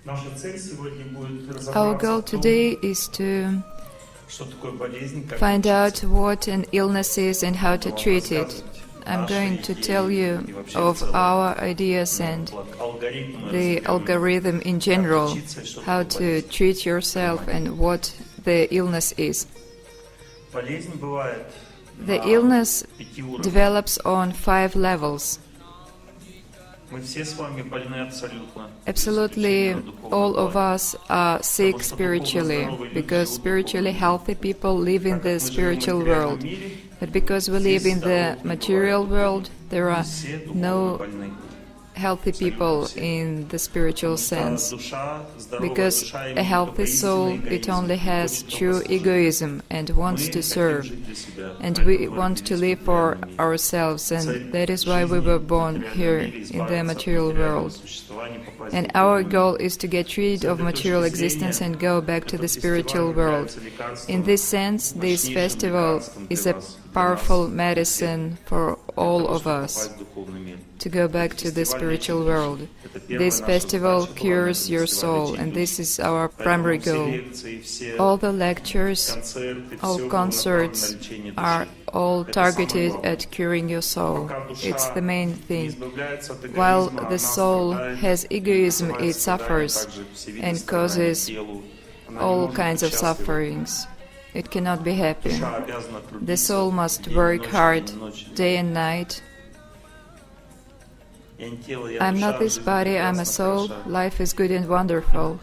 Our goal today is to find out what an illness is and how to treat it. I'm going to tell you of our ideas and the algorithm in general, how to treat yourself and what the illness is. The illness develops on 5 levels. Absolutely all of us are sick spiritually, because spiritually healthy people live in the spiritual world. But because we live in the material world, there are no healthy people in the spiritual sense. Because a healthy soul, it only has true egoism and wants to serve. And we want to live for ourselves, and that is why we were born here in the material world. And our goal is to get rid of material existence and go back to the spiritual world. In this sense, this festival is a powerful medicine for all of us to go back to the spiritual world. This festival cures your soul, and this is our primary goal. All the lectures, all concerts are all targeted at curing your soul. It's the main thing. While the soul has egoism, it suffers and causes all kinds of sufferings. It cannot be happy. The soul must work hard day and night. I'm not this body, I'm a soul. Life is good and wonderful.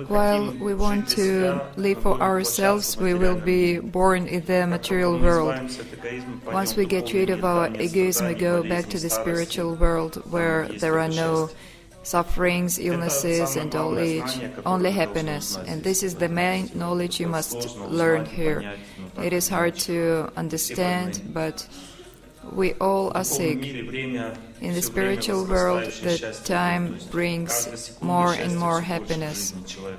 While we want to live for ourselves, we will be born in the material world. Once we get rid of our egoism, we go back to the spiritual world, where there are no sufferings, illnesses and old age, only happiness. And this is the main knowledge you must learn here. It is hard to understand, but we all are sick. In the spiritual world, the time brings more and more happiness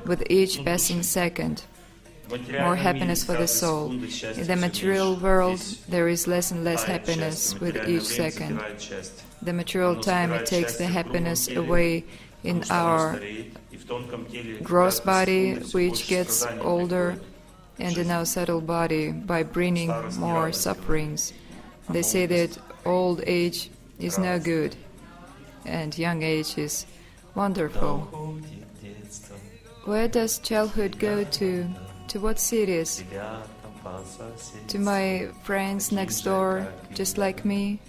with each passing second. More happiness for the soul. In the material world, there is less and less happiness with each second. The material time, it takes the happiness away in our gross body, which gets older, and in our subtle body by bringing more sufferings. They say that old age is no good, and young age is wonderful. Where does childhood go to? To what cities? To my friends next door, just like me?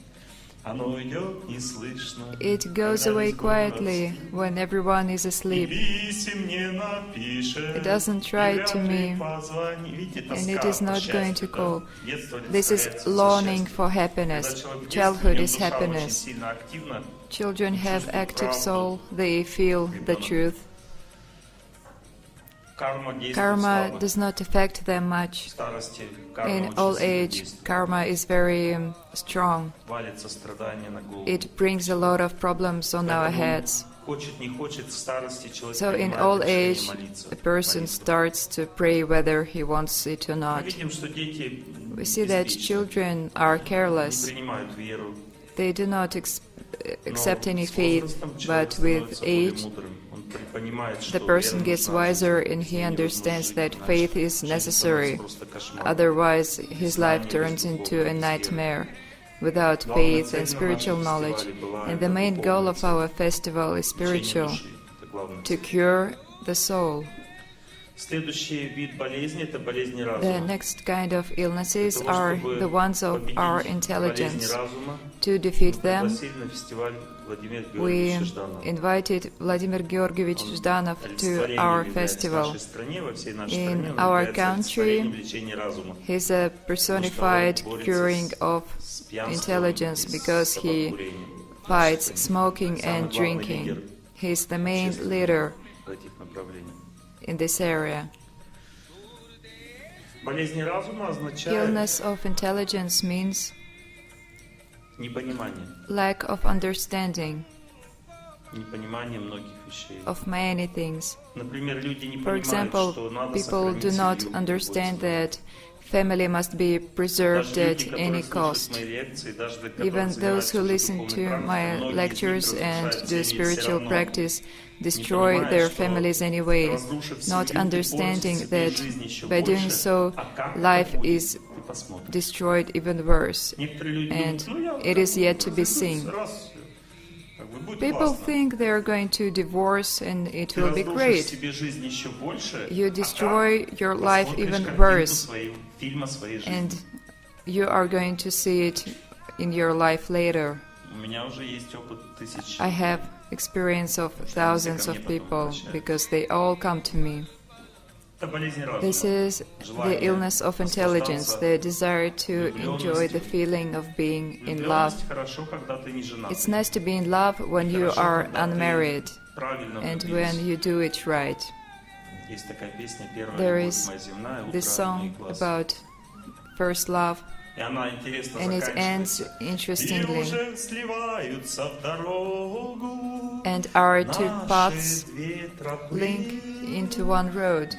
It goes away quietly when everyone is asleep. It doesn't try to me, and it is not going to call. This is longing for happiness. Childhood is happiness. Children have active soul, they feel the truth. Karma does not affect them much. In old age, karma is very strong. It brings a lot of problems on our heads. So in old age, a person starts to pray whether he wants it or not. We see that children are careless. They do not accept any faith, but with age, the person gets wiser and he understands that faith is necessary. Otherwise, his life turns into a nightmare without faith and spiritual knowledge. And the main goal of our festival is spiritual, to cure the soul. The next kind of illnesses are the ones of our intelligence. To defeat them, we invited Vladimir Georgievich Zhdanov to our festival. In our country, he's a personified curing of intelligence because he fights smoking and drinking. He's the main leader in this area. Illness of intelligence means lack of understanding of many things. For example, people do not understand that family must be preserved at any cost. Even those who listen to my lectures and do spiritual practice destroy their families anyway, not understanding that by doing so, life is destroyed even worse, and it is yet to be seen. People think they are going to divorce and it will be great. You destroy your life even worse, and you are going to see it in your life later. I have experience of thousands of people because they all come to me. This is the illness of intelligence, the desire to enjoy the feeling of being in love. It's nice to be in love when you are unmarried and when you do it right. There is this song about first love, and it ends interestingly. And our two paths link into one road.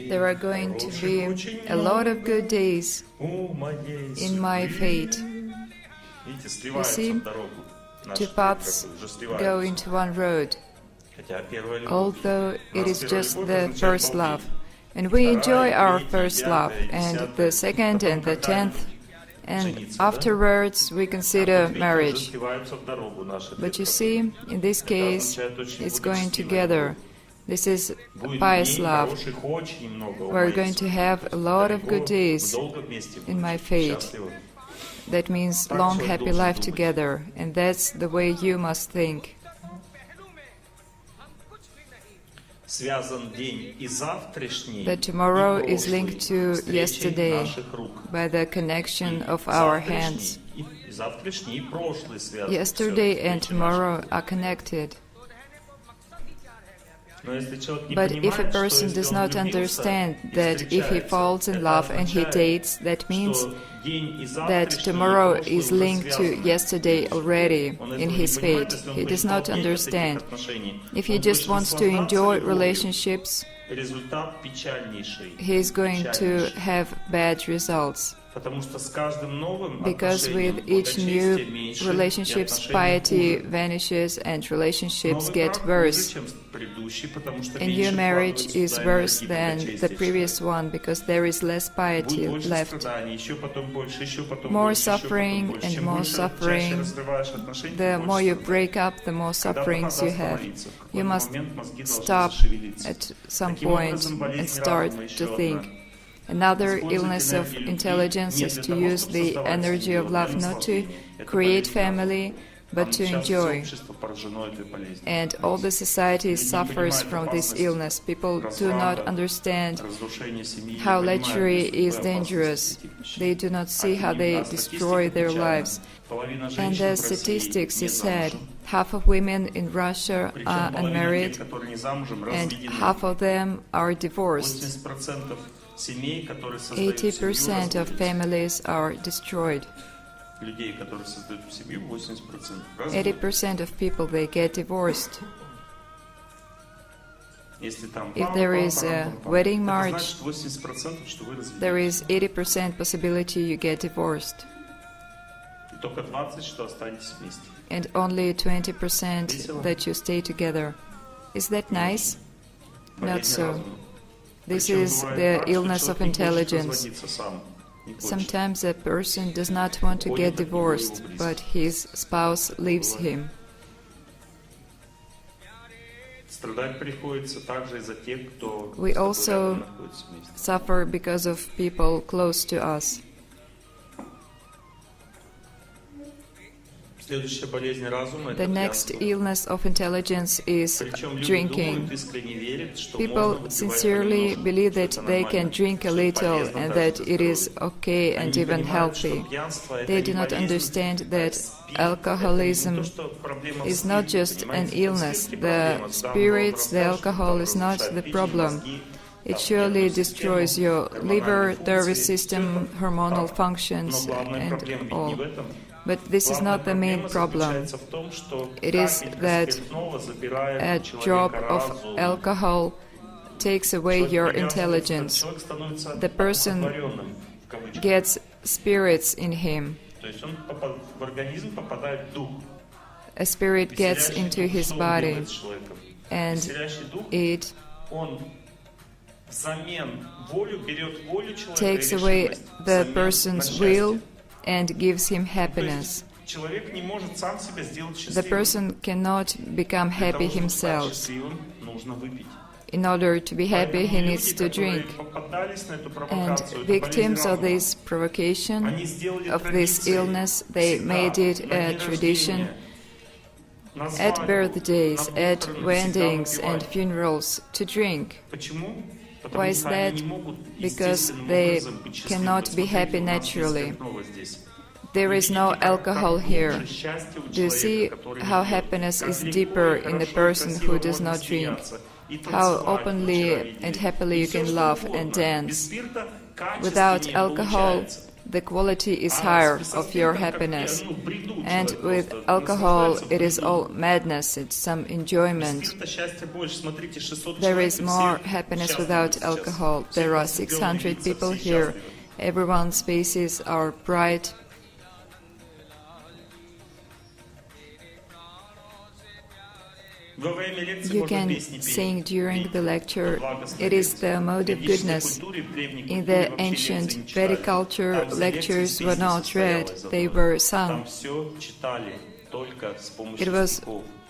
There are going to be a lot of good days in my fate. You see, two paths go into one road, although it is just the first love. And we enjoy our first love, and the second and the 10th, and afterwards we consider marriage. But you see, in this case, it's going together. This is pious love. We're going to have a lot of good days in my fate. That means long, happy life together, and that's the way you must think. That tomorrow is linked to yesterday by the connection of our hands. Yesterday and tomorrow are connected. But if a person does not understand that if he falls in love and he dates, that means that tomorrow is linked to yesterday already in his fate. He does not understand. If he just wants to enjoy relationships, he is going to have bad results. Because with each new relationship, piety vanishes and relationships get worse. A new marriage is worse than the previous one because there is less piety left. More suffering and more suffering. The more you break up, the more sufferings you have. You must stop at some point and start to think. Another illness of intelligence is to use the energy of love not to create family, but to enjoy. And all the society suffers from this illness. People do not understand how lechery is dangerous. They do not see how they destroy their lives. And the statistics is sad. Half of women in Russia are unmarried, and half of them are divorced. 80% of families are destroyed. 80% of people, they get divorced. If there is a wedding march, there is 80% possibility you get divorced. And only 20% that you stay together. Is that nice? Not so. This is the illness of intelligence. Sometimes a person does not want to get divorced, but his spouse leaves him. We also suffer because of people close to us. The next illness of intelligence is drinking. People sincerely believe that they can drink a little and that it is okay and even healthy. They do not understand that alcoholism is not just an illness. The spirits, the alcohol is not the problem. It surely destroys your liver, nervous system, hormonal functions, and all. But this is not the main problem. It is that a drop of alcohol takes away your intelligence. The person gets spirits in him. A spirit gets into his body, and it takes away the person's will and gives him happiness. The person cannot become happy himself. In order to be happy, he needs to drink. And victims of this provocation, of this illness, they made it a tradition at birthdays, at weddings and funerals to drink. Why is that? Because they cannot be happy naturally. There is no alcohol here. Do you see how happiness is deeper in a person who does not drink? How openly and happily you can laugh and dance. Without alcohol, the quality is higher of your happiness. And with alcohol, it is all madness, it's some enjoyment. There is more happiness without alcohol. There are 600 people here. Everyone's faces are bright. You can sing during the lecture. It is the mode of goodness. In the ancient Vedic culture, lectures were not read, they were sung. It was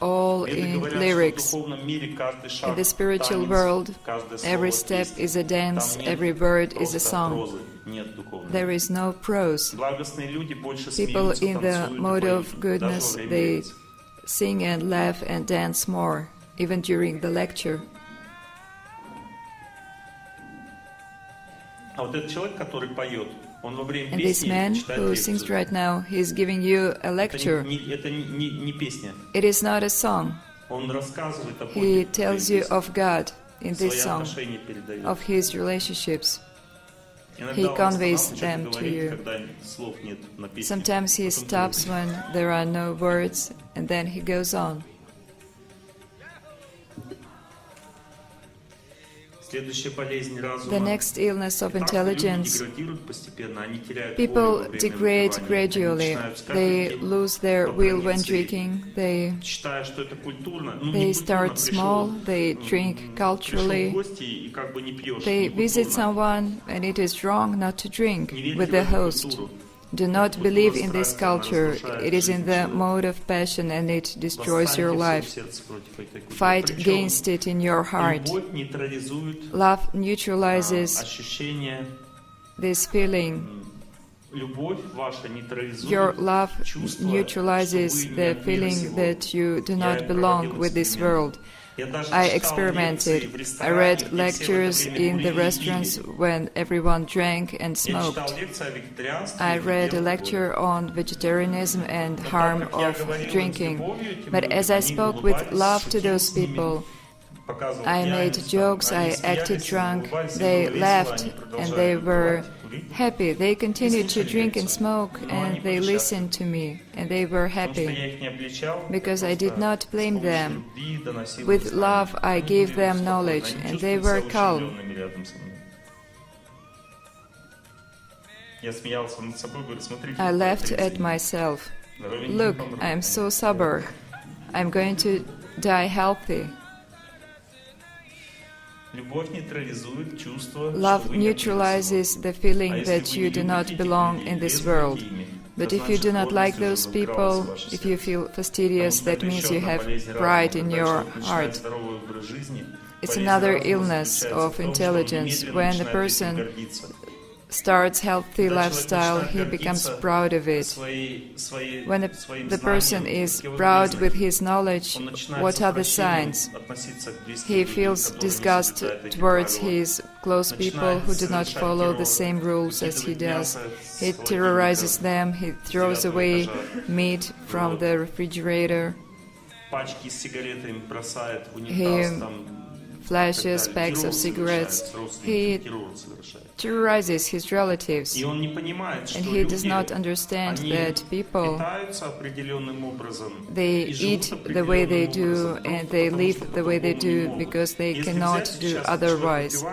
all in lyrics. In the spiritual world, every step is a dance, every word is a song. There is no prose. People in the mode of goodness, they sing and laugh and dance more, even during the lecture. And this man who sings right now, he is giving you a lecture. It is not a song. He tells you of God in this song, of his relationships. He conveys them to you. Sometimes he stops when there are no words, and then he goes on. The next illness of intelligence, people degrade gradually. They lose their will when drinking. They start small, they drink culturally. They visit someone, and it is wrong not to drink with the host. Do not believe in this culture. It is in the mode of passion and it destroys your life. Fight against it in your heart. Love neutralizes this feeling. Your love neutralizes the feeling that you do not belong with this world. I experimented. I read lectures in the restaurants when everyone drank and smoked. I read a lecture on vegetarianism and harm of drinking. But as I spoke with love to those people, I made jokes, I acted drunk, they laughed and they were happy. They continued to drink and smoke and they listened to me and they were happy because I did not blame them. With love I gave them knowledge and they were calm. I laughed at myself. Look, I am so sober. I am going to die healthy. Love neutralizes the feeling that you do not belong in this world. But if you do not like those people, if you feel fastidious, that means you have pride in your heart. It's another illness of intelligence. When a person starts healthy lifestyle, he becomes proud of it. When the person is proud with his knowledge, what are the signs? He feels disgust towards his close people who do not follow the same rules as he does. He terrorizes them, he throws away meat from the refrigerator. He flashes packs of cigarettes. He terrorizes his relatives, and he does not understand that people, they eat the way they do and they live the way they do because they cannot do otherwise.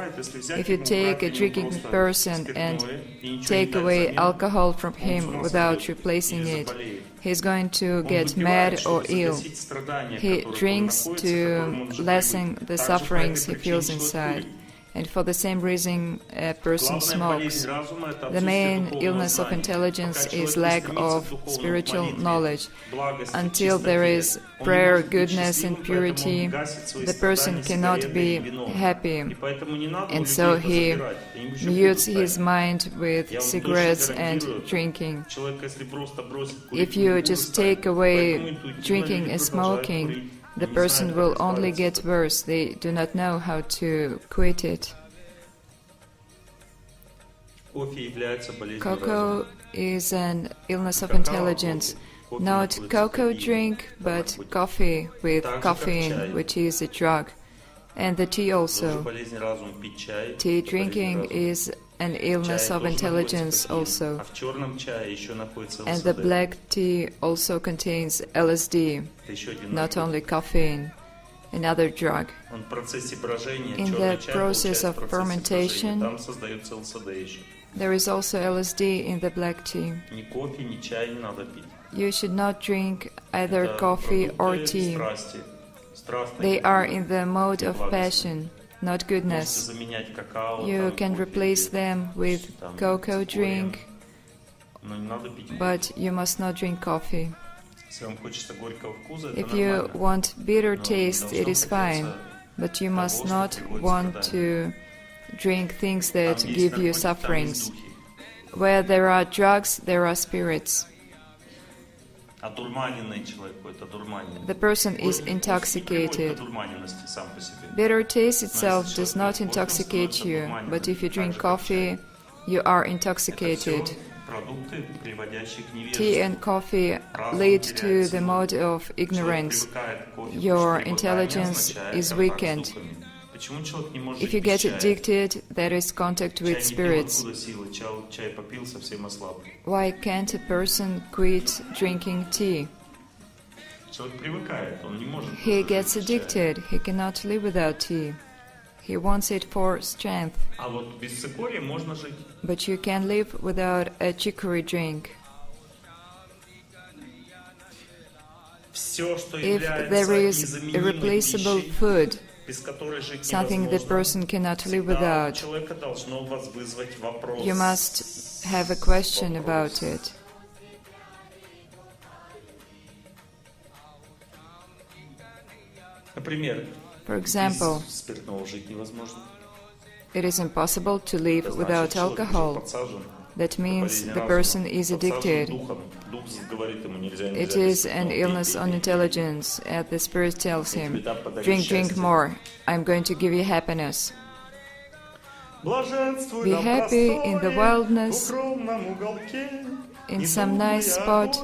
If you take a drinking person and take away alcohol from him without replacing it, he's going to get mad or ill. He drinks to lessen the sufferings he feels inside. And for the same reason, a person smokes. The main illness of intelligence is lack of spiritual knowledge. Until there is prayer, goodness and purity, the person cannot be happy. And so he mutes his mind with cigarettes and drinking. If you just take away drinking and smoking, the person will only get worse. They do not know how to quit it. Cocoa is an illness of intelligence. Not cocoa drink, but coffee with caffeine, which is a drug. And the tea also. Tea drinking is an illness of intelligence also. And the black tea also contains LSD, not only caffeine, another drug. In the process of fermentation, there is also LSD in the black tea. You should not drink either coffee or tea. They are in the mode of passion, not goodness. You can replace them with cocoa drink, but you must not drink coffee. If you want bitter taste, it is fine, but you must not want to drink things that give you sufferings. Where there are drugs, there are spirits. The person is intoxicated. Bitter taste itself does not intoxicate you, but if you drink coffee, you are intoxicated. Tea and coffee lead to the mode of ignorance. Your intelligence is weakened. If you get addicted, that is contact with spirits. Why can't a person quit drinking tea? He gets addicted. He cannot live without tea. He wants it for strength. But you can live without a chicory drink. If there is irreplaceable food, something the person cannot live without, you must have a question about it. For example, it is impossible to live without alcohol. That means the person is addicted. It is an illness on intelligence, and the spirit tells him, drink more, I'm going to give you happiness. Be happy in the wildness, in some nice spot.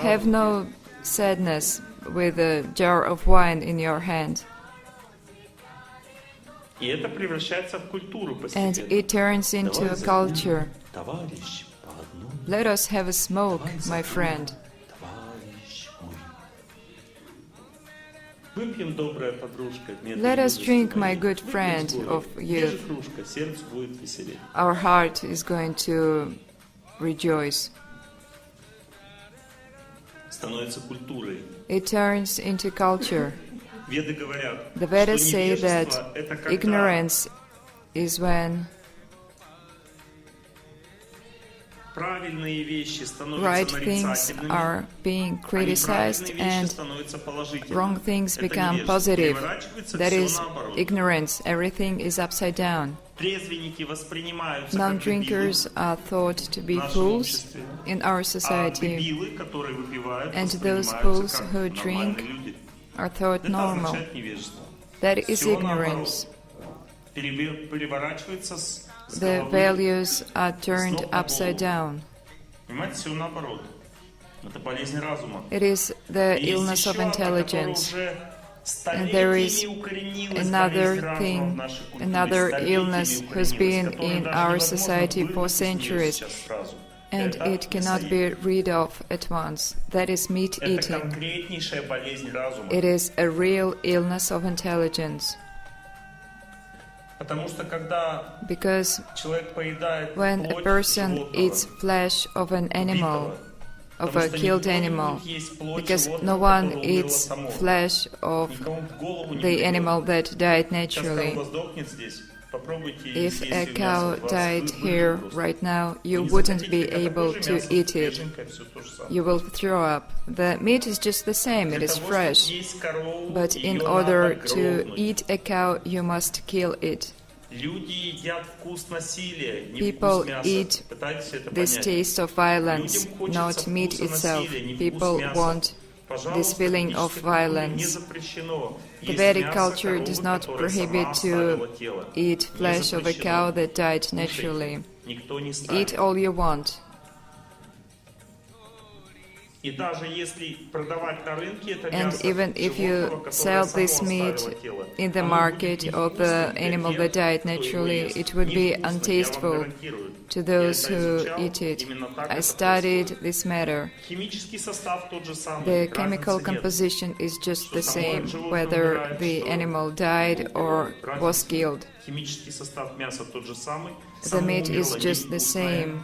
Have no sadness with a jar of wine in your hand. And it turns into a culture. Let us have a smoke, my friend. Let us drink, my good friend of youth. Our heart is going to rejoice. It turns into culture. The Vedas say that ignorance is when right things are being criticized and wrong things become positive. That is ignorance. Everything is upside down. Non-drinkers are thought to be fools in our society, and those fools who drink are thought normal. That is ignorance. The values are turned upside down. It is the illness of intelligence. And there is another thing, another illness who's been in our society for centuries, and it cannot be rid of at once. That is meat eating. It is a real illness of intelligence. Because when a person eats flesh of an animal, of a killed animal, because no one eats flesh of the animal that died naturally. If a cow died here right now, you wouldn't be able to eat it. You will throw up. The meat is just the same, it is fresh. But in order to eat a cow, you must kill it. People eat this taste of violence, not meat itself. People want this feeling of violence. The Vedic culture does not prohibit to eat flesh of a cow that died naturally. Eat all you want. And even if you sell this meat in the market of the animal that died naturally, it would be untasteful to those who eat it. I studied this matter. The chemical composition is just the same, whether the animal died or was killed. The meat is just the same,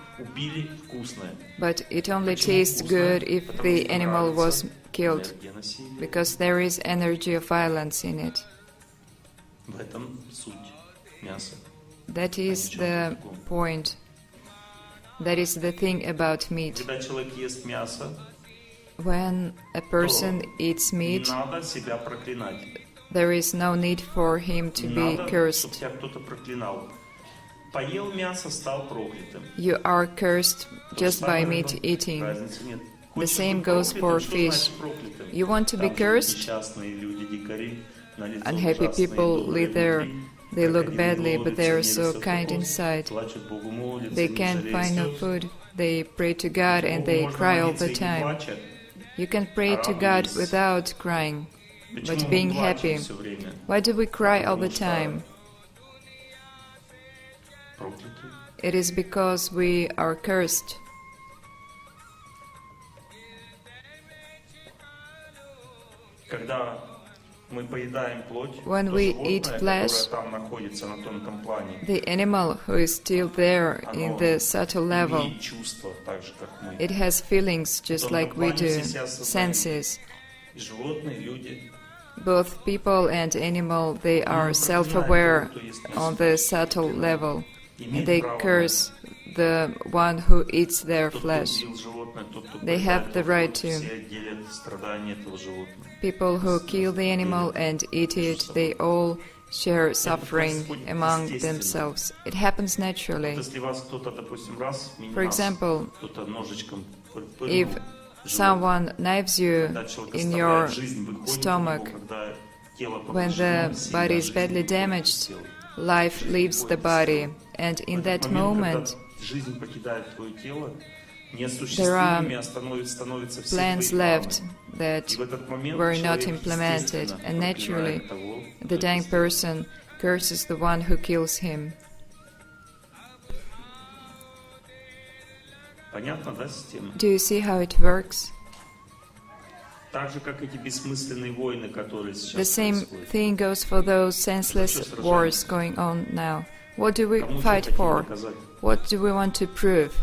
but it only tastes good if the animal was killed, because there is energy of violence in it. That is the point. That is the thing about meat. When a person eats meat, there is no need for him to be cursed. You are cursed just by meat eating. The same goes for fish. You want to be cursed? Unhappy people live there. They look badly, but they are so kind inside. They can't find no food. They pray to God and they cry all the time. You can pray to God without crying, but being happy. Why do we cry all the time? It is because we are cursed. When we eat flesh, the animal who is still there in the subtle level, it has feelings just like we do, senses. Both people and animal, they are self-aware on the subtle level, and they curse the one who eats their flesh. They have the right to. People who kill the animal and eat it, they all share suffering among themselves. It happens naturally. For example, if someone knives you in your stomach, when the body is badly damaged, life leaves the body, and in that moment there are plans left that were not implemented, and naturally the dying person curses the one who kills him. Do you see how it works? The same thing goes for those senseless wars going on now. What do we fight for? What do we want to prove?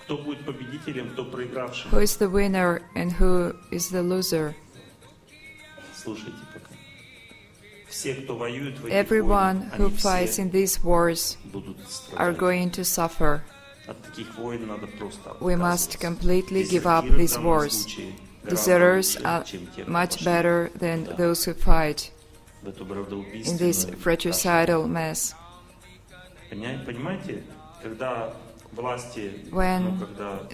Who is the winner and who is the loser? Everyone who fights in these wars are going to suffer. We must completely give up these wars. Deserters are much better than those who fight in this fratricidal mess. When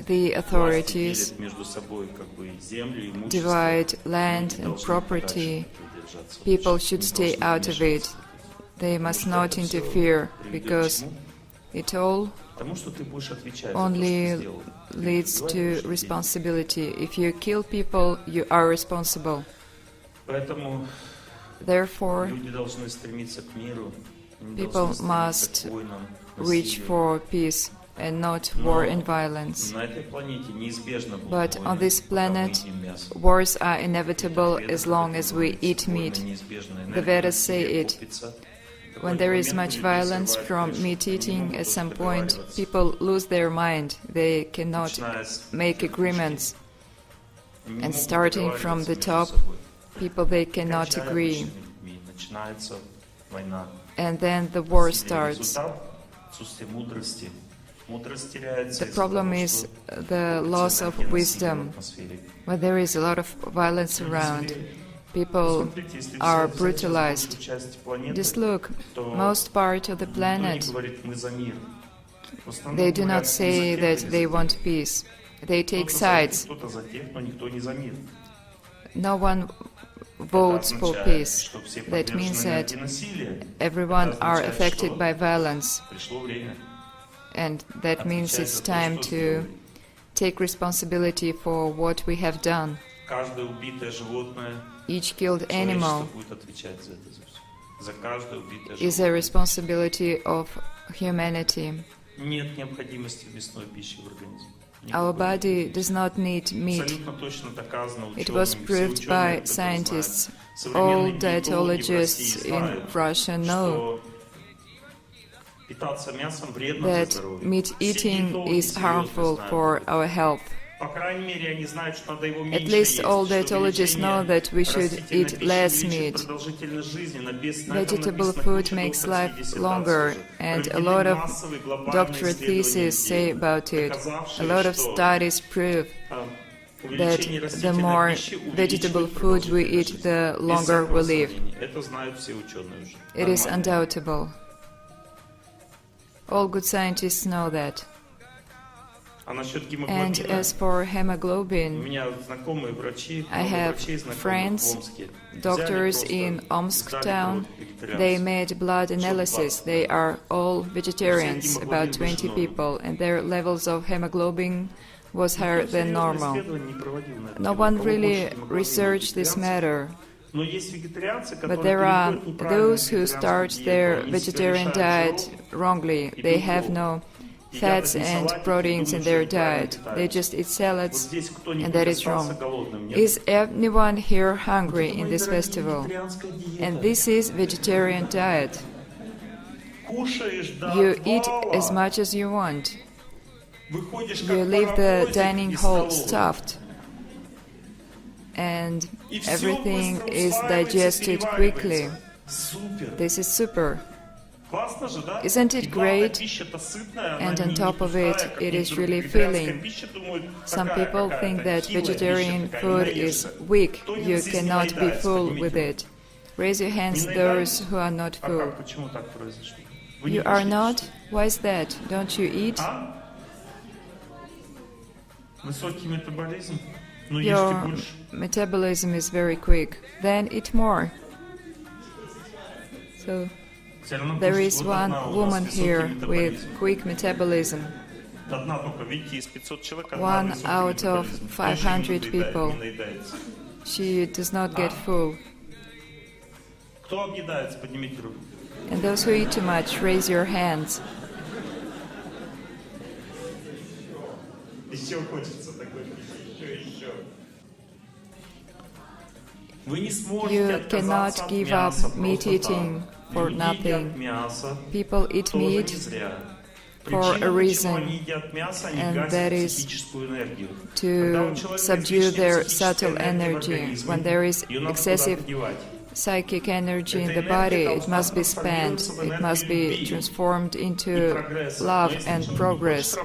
the authorities divide land and property, people should stay out of it. They must not interfere, because it all only leads to responsibility. If you kill people, you are responsible. Therefore, people must reach for peace and not war and violence. But on this planet, wars are inevitable as long as we eat meat. The Vedas say it. When there is much violence from meat eating, at some point people lose their mind. They cannot make agreements. And starting from the top, people, they cannot agree. And then the war starts. The problem is the loss of wisdom. When there is a lot of violence around, people are brutalized. Just look, most part of the planet, they do not say that they want peace. They take sides. No one votes for peace. That means that everyone are affected by violence. And that means it's time to take responsibility for what we have done. Each killed animal is a responsibility of humanity. Our body does not need meat. It was proved by scientists. All dietologists in Russia know that meat eating is harmful for our health. At least all dietologists know that we should eat less meat. Vegetable food makes life longer, and a lot of doctorate theses say about it. A lot of studies prove that the more vegetable food we eat, the longer we live. It is undoubtable. All good scientists know that. And as for hemoglobin, I have friends, doctors in Omsk town. They made blood analysis. They are all vegetarians, about 20 people, and their levels of hemoglobin was higher than normal. No one really researched this matter. But there are those who start their vegetarian diet wrongly. They have no fats and proteins in their diet. They just eat salads, and that is wrong. Is anyone here hungry in this festival? And this is vegetarian diet. You eat as much as you want. You leave the dining hall stuffed, and everything is digested quickly. This is super. Isn't it great? And on top of it, it is really filling. Some people think that vegetarian food is weak. You cannot be full with it. Raise your hands, those who are not full. You are not? Why is that? Don't you eat? Your metabolism is very quick. Then eat more. So there is one woman here with quick metabolism. 1 out of 500 people. She does not get full. And those who eat too much, raise your hands. You cannot give up meat eating for nothing. People eat meat for a reason, and that is to subdue their subtle energy. When there is excessive psychic energy in the body, it must be spent, it must be transformed into love and progress.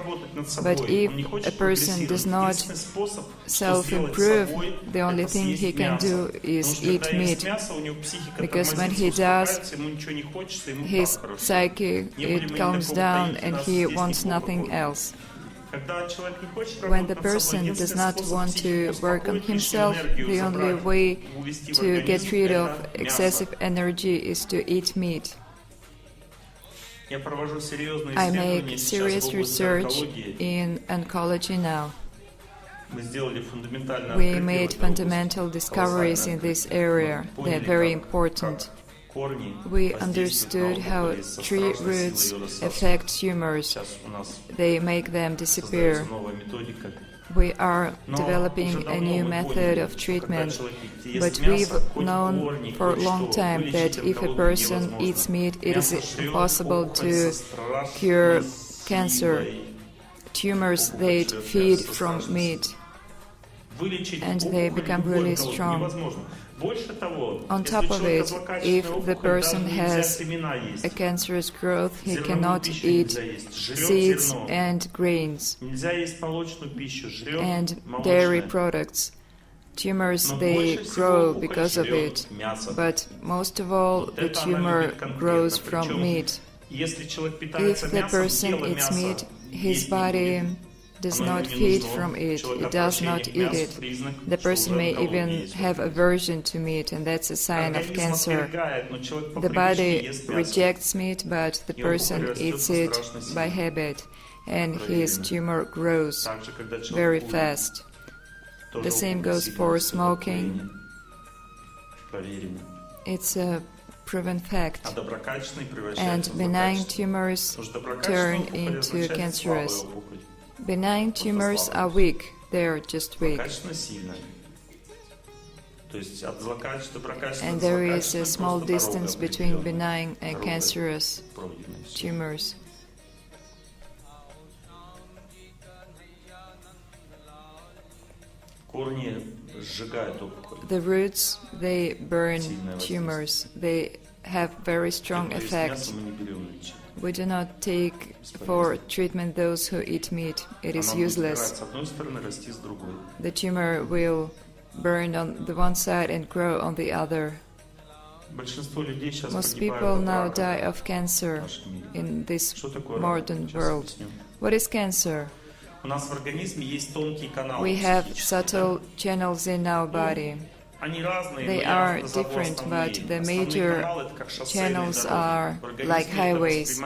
But if a person does not self-improve, the only thing he can do is eat meat. Because when he does, his psyche, it calms down and he wants nothing else. When the person does not want to work on himself, the only way to get rid of excessive energy is to eat meat. I make serious research in oncology now. We made fundamental discoveries in this area. They're very important. We understood how tree roots affect tumors. They make them disappear. We are developing a new method of treatment, but we've known for a long time that if a person eats meat, it is impossible to cure cancer. Tumors, they feed from meat, and they become really strong. On top of it, if the person has a cancerous growth, he cannot eat seeds and grains and dairy products. Tumors, they grow because of it, but most of all, the tumor grows from meat. If the person eats meat, his body does not feed from it, it does not eat it. The person may even have aversion to meat, and that's a sign of cancer. The body rejects meat, but the person eats it by habit, and his tumor grows very fast. The same goes for smoking. It's a proven fact. And benign tumors turn into cancerous. Benign tumors are weak, they're just weak. And there is a small distance between benign and cancerous tumors. The roots, they burn tumors. They have very strong effect. We do not take for treatment those who eat meat. It is useless. The tumor will burn on the one side and grow on the other. Most people now die of cancer in this modern world. What is cancer? We have subtle channels in our body. They are different, but the major channels are like highways.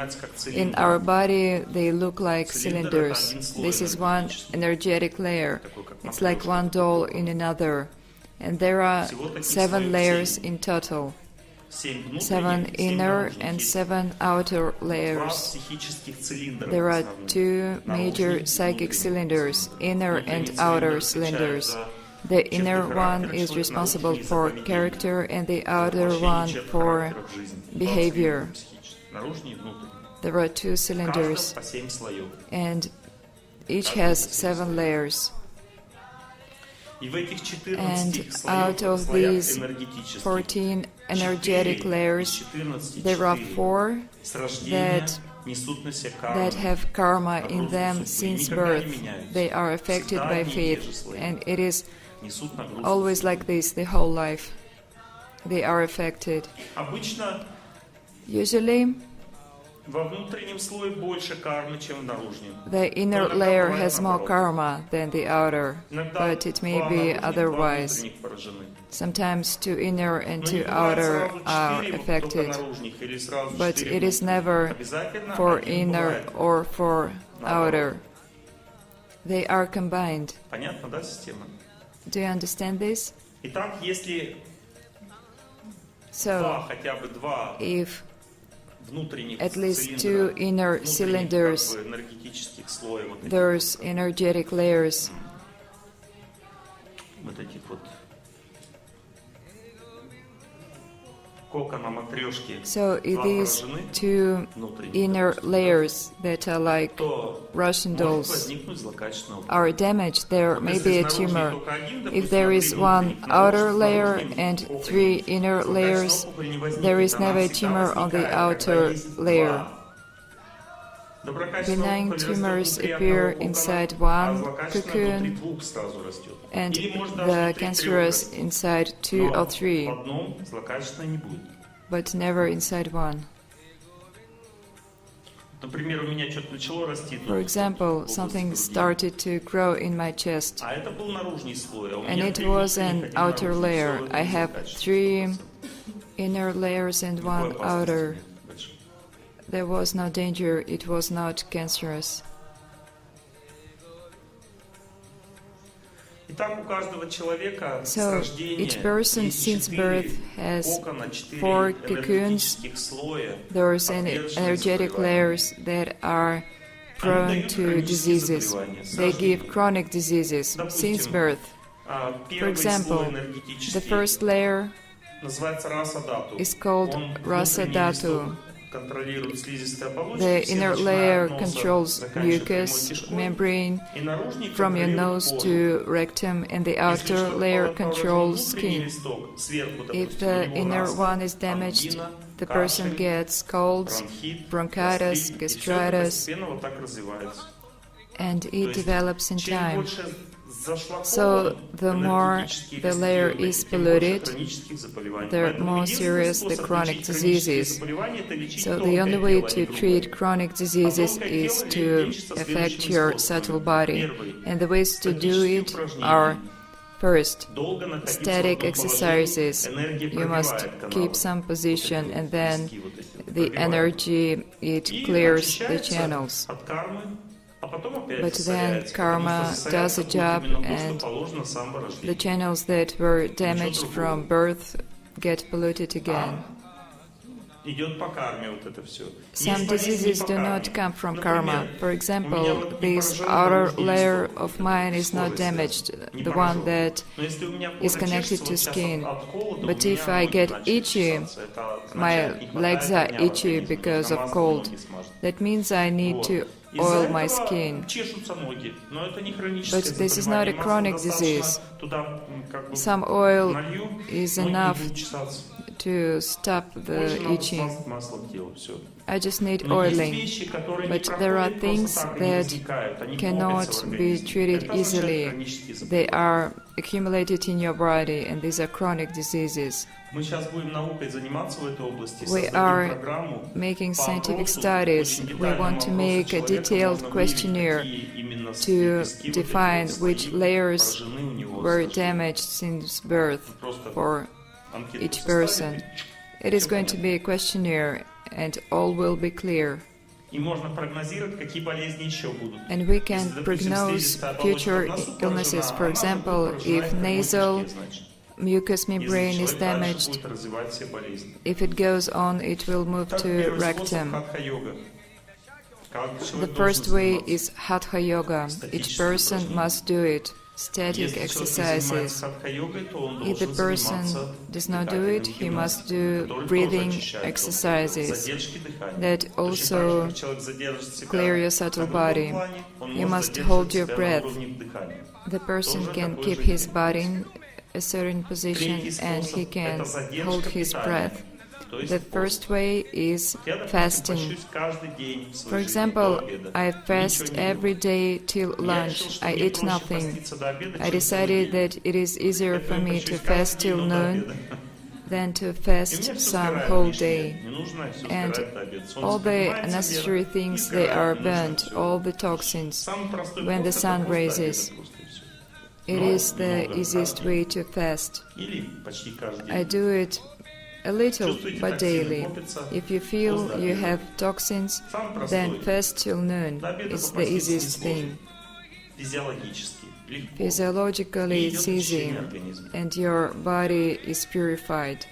In our body, they look like cylinders. This is one energetic layer. It's like one doll in another. And there are 7 layers in total. 7 inner and 7 outer layers. There are 2 major psychic cylinders, inner and outer cylinders. The inner one is responsible for character and the outer one for behavior. There are 2 cylinders, and each has 7 layers. And out of these 14 energetic layers, there are 4 that have karma in them since birth. They are affected by faith, and it is always like this the whole life. They are affected. Usually, the inner layer has more karma than the outer, but it may be otherwise. Sometimes 2 inner and 2 outer are affected, but it is never for inner or for outer. They are combined. Do you understand this? So, if at least 2 inner cylinders, those energetic layers, so if these 2 inner layers that are like Russian dolls are damaged, there may be a tumor. If there is 1 outer layer and 3 inner layers, there is never a tumor on the outer layer. Benign tumors appear inside 1 cocoon, and the cancerous inside 2 or 3, but never inside 1. For example, something started to grow in my chest, and it was an outer layer. I have 3 inner layers and 1 outer. There was no danger, it was not cancerous. So each person since birth has 4 cocoons, those energetic layers that are prone to diseases. They give chronic diseases since birth. For example, the first layer is called Rasa Dhatu. The inner layer controls mucus membrane from your nose to rectum, and the outer layer controls skin. If the inner one is damaged, the person gets colds, bronchitis, gastritis, and it develops in time. So the more the layer is polluted, the more serious the chronic disease is. So the only way to treat chronic diseases is to affect your subtle body. And the ways to do it are: first, static exercises. You must keep some position, and then the energy, it clears the channels. But then karma does a job, and the channels that were damaged from birth get polluted again. Some diseases do not come from karma. For example, this outer layer of mine is not damaged, the one that is connected to skin. But if I get itchy, my legs are itchy because of cold, that means I need to oil my skin. But this is not a chronic disease. Some oil is enough to stop the itching. I just need oiling. But there are things that cannot be treated easily. They are accumulated in your body, and these are chronic diseases. We are making scientific studies. We want to make a detailed questionnaire to define which layers were damaged since birth for each person. It is going to be a questionnaire, and all will be clear. And we can prognose future illnesses. For example, if nasal mucous membrane is damaged, if it goes on, it will move to rectum. The first way is Hatha Yoga. Each person must do it. Static exercises. If the person does not do it, he must do breathing exercises that also clear your subtle body. You must hold your breath. The person can keep his body in a certain position and he can hold his breath. The first way is fasting. For example, I fast every day till lunch. I eat nothing. I decided that it is easier for me to fast till noon than to fast some whole day. And all the unnecessary things, they are burnt, all the toxins, when the sun rises. It is the easiest way to fast. I do it a little, but daily. If you feel you have toxins, then fast till noon. It's the easiest thing. Physiologically, it's easy, and your body is purified.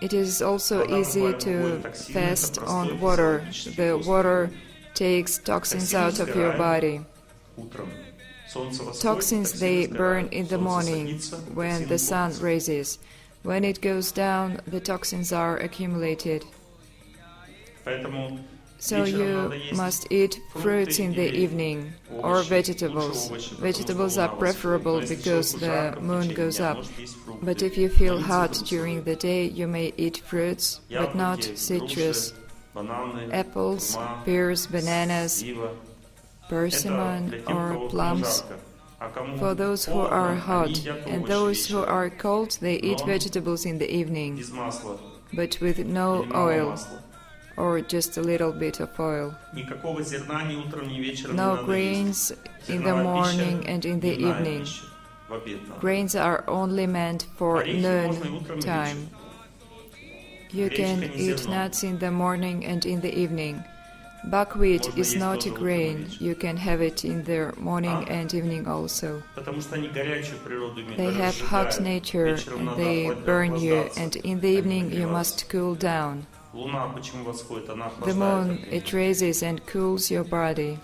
It is also easy to fast on water. The water takes toxins out of your body. Toxins, they burn in the morning when the sun rises. When it goes down, the toxins are accumulated. So you must eat fruits in the evening, or vegetables. Vegetables are preferable because the moon goes up. But if you feel hot during the day, you may eat fruits, but not citrus. Apples, pears, bananas, persimmon or plums. For those who are hot, and those who are cold, they eat vegetables in the evening, but with no oil, or just a little bit of oil. No grains in the morning and in the evening. Grains are only meant for noon time. You can eat nuts in the morning and in the evening, Buckwheat is not a grain. You can have it in the morning and evening also. They have hot nature and they burn you, and in the evening you must cool down. The moon, it raises and cools your body.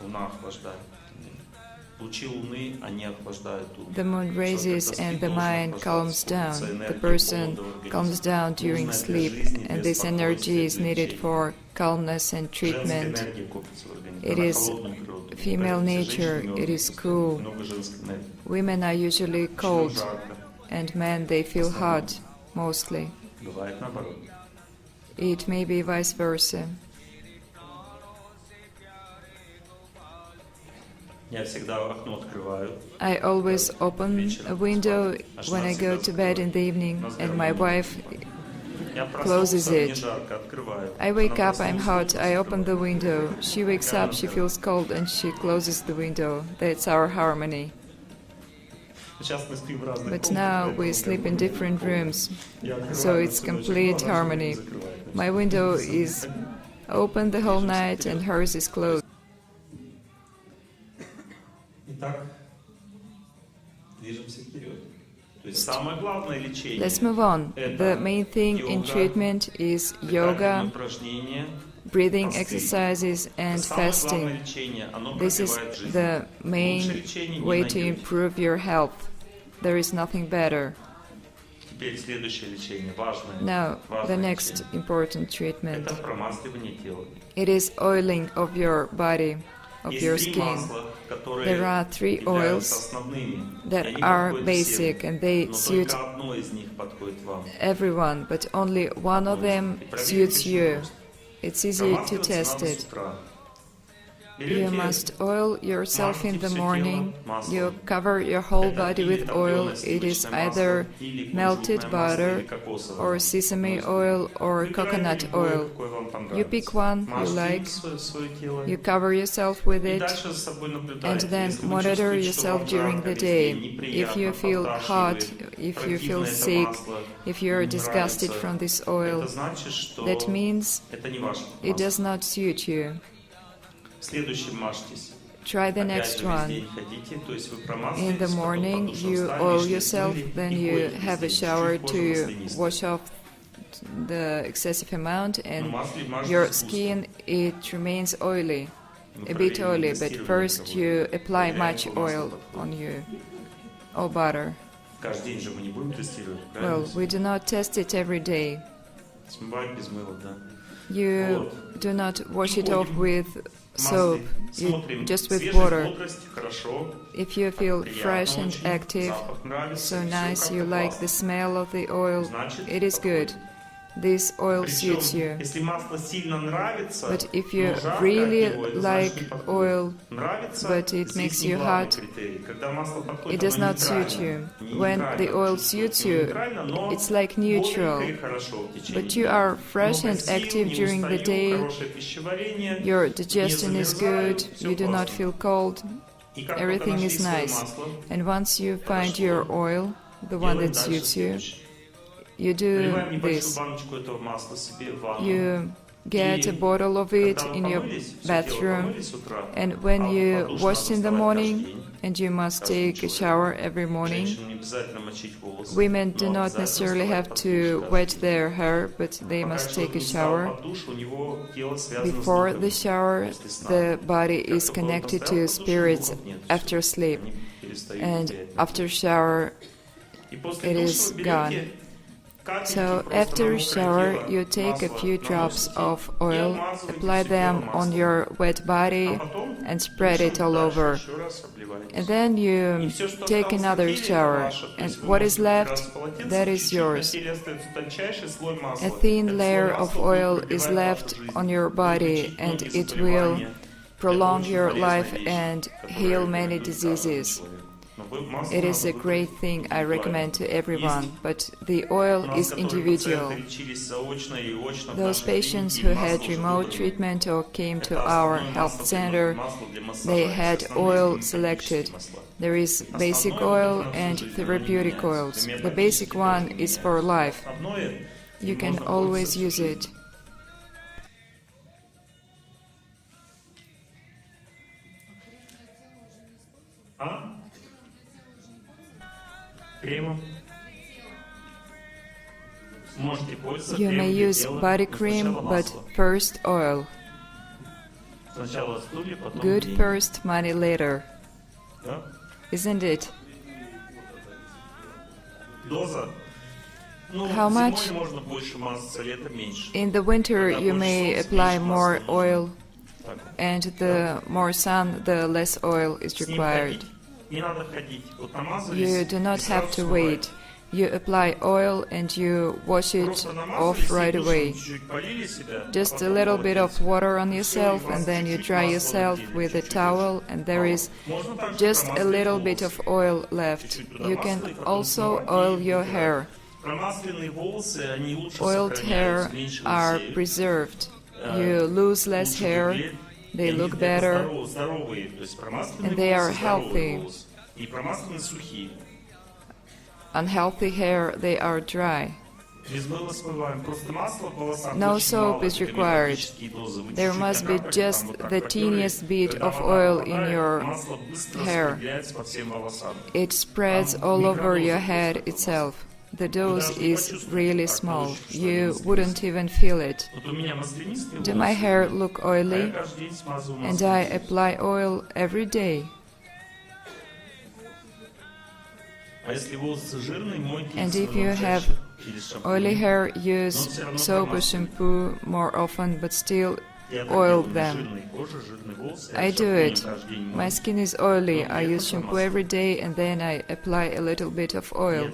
The moon raises and the mind calms down. The person calms down during sleep, and this energy is needed for calmness and treatment. It is female nature, it is cool. Women are usually cold, and men, they feel hot, mostly. It may be vice versa. I always open a window when I go to bed in the evening, and my wife closes it. I wake up, I'm hot, I open the window. She wakes up, she feels cold, and she closes the window. That's our harmony. But now we sleep in different rooms, so it's complete harmony. My window is open the whole night, and hers is closed. Let's move on. The main thing in treatment is yoga, breathing exercises, and fasting. This is the main way to improve your health. There is nothing better. Now, the next important treatment. It is oiling of your body, of your skin. There are 3 oils that are basic and they suit everyone, but only one of them suits you. It's easy to test it. You must oil yourself in the morning. You cover your whole body with oil. It is either melted butter or sesame oil or coconut oil. You pick one you like, you cover yourself with it, and then monitor yourself during the day. If you feel hot, if you feel sick, if you are disgusted from this oil, that means it does not suit you. Try the next one. In the morning you oil yourself, then you have a shower to wash off the excessive amount, and your skin, it remains oily, a bit oily, but first you apply much oil on you, or butter. Well, we do not test it every day. You do not wash it off with soap, just with water. If you feel fresh and active, so nice, you like the smell of the oil, it is good. This oil suits you. But if you really like oil, but it makes you hot, it does not suit you. When the oil suits you, it's like neutral. But you are fresh and active during the day, your digestion is good, you do not feel cold, everything is nice. And once you find your oil, the one that suits you, you do this. You get a bottle of it in your bathroom, and when you wash in the morning, and you must take a shower every morning, women do not necessarily have to wet their hair, but they must take a shower. Before the shower, the body is connected to spirits after sleep, and after shower, it is gone. So after shower, you take a few drops of oil, apply them on your wet body and spread it all over. And then you take another shower, and what is left, that is yours. A thin layer of oil is left on your body, and it will prolong your life and heal many diseases. It is a great thing I recommend to everyone, but the oil is individual. Those patients who had remote treatment or came to our health center, they had oil selected. There is basic oil and therapeutic oils. The basic one is for life. You can always use it. You may use body cream, but first oil. Good first, money later. Isn't it? How much? In the winter you may apply more oil, and the more sun, the less oil is required. You do not have to wait. You apply oil and you wash it off right away. Just a little bit of water on yourself, and then you dry yourself with a towel, and there is just a little bit of oil left. You can also oil your hair. Oiled hair are preserved. You lose less hair, they look better, and they are healthy. Unhealthy hair, they are dry. No soap is required. There must be just the teeniest bit of oil in your hair. It spreads all over your head itself. The dose is really small. You wouldn't even feel it. Do my hair look oily? And I apply oil every day. And if you have oily hair, use soap or shampoo more often, but still oil them. I do it. My skin is oily. I use shampoo every day, and then I apply a little bit of oil.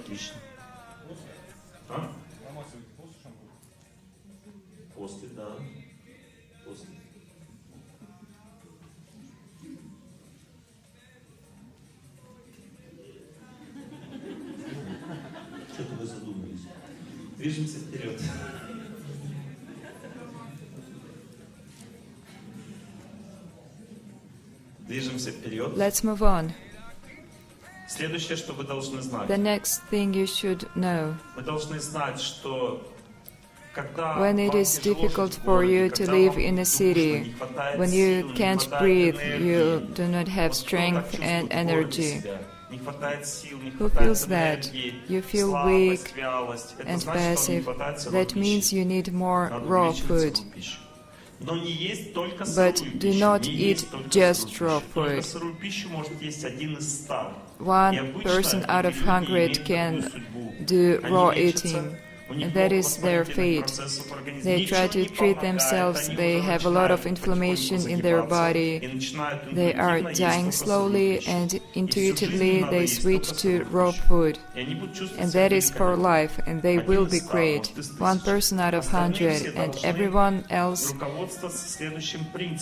Движемся вперед. Движемся вперед. Let's move on. Следующее, что вы должны знать. The next thing you should know. Мы должны знать, что when it is difficult for you to live in a city, when you can't breathe, you do not have strength and energy. Who feels that? You feel weak and passive. That means you need more raw food. But do not eat just raw food. 1 person out of 100 can do raw eating. And that is their fate. They try to treat themselves, they have a lot of inflammation in their body, they are dying slowly, and intuitively they switch to raw food. And that is for life, and they will be great. 1 person out of 100, and everyone else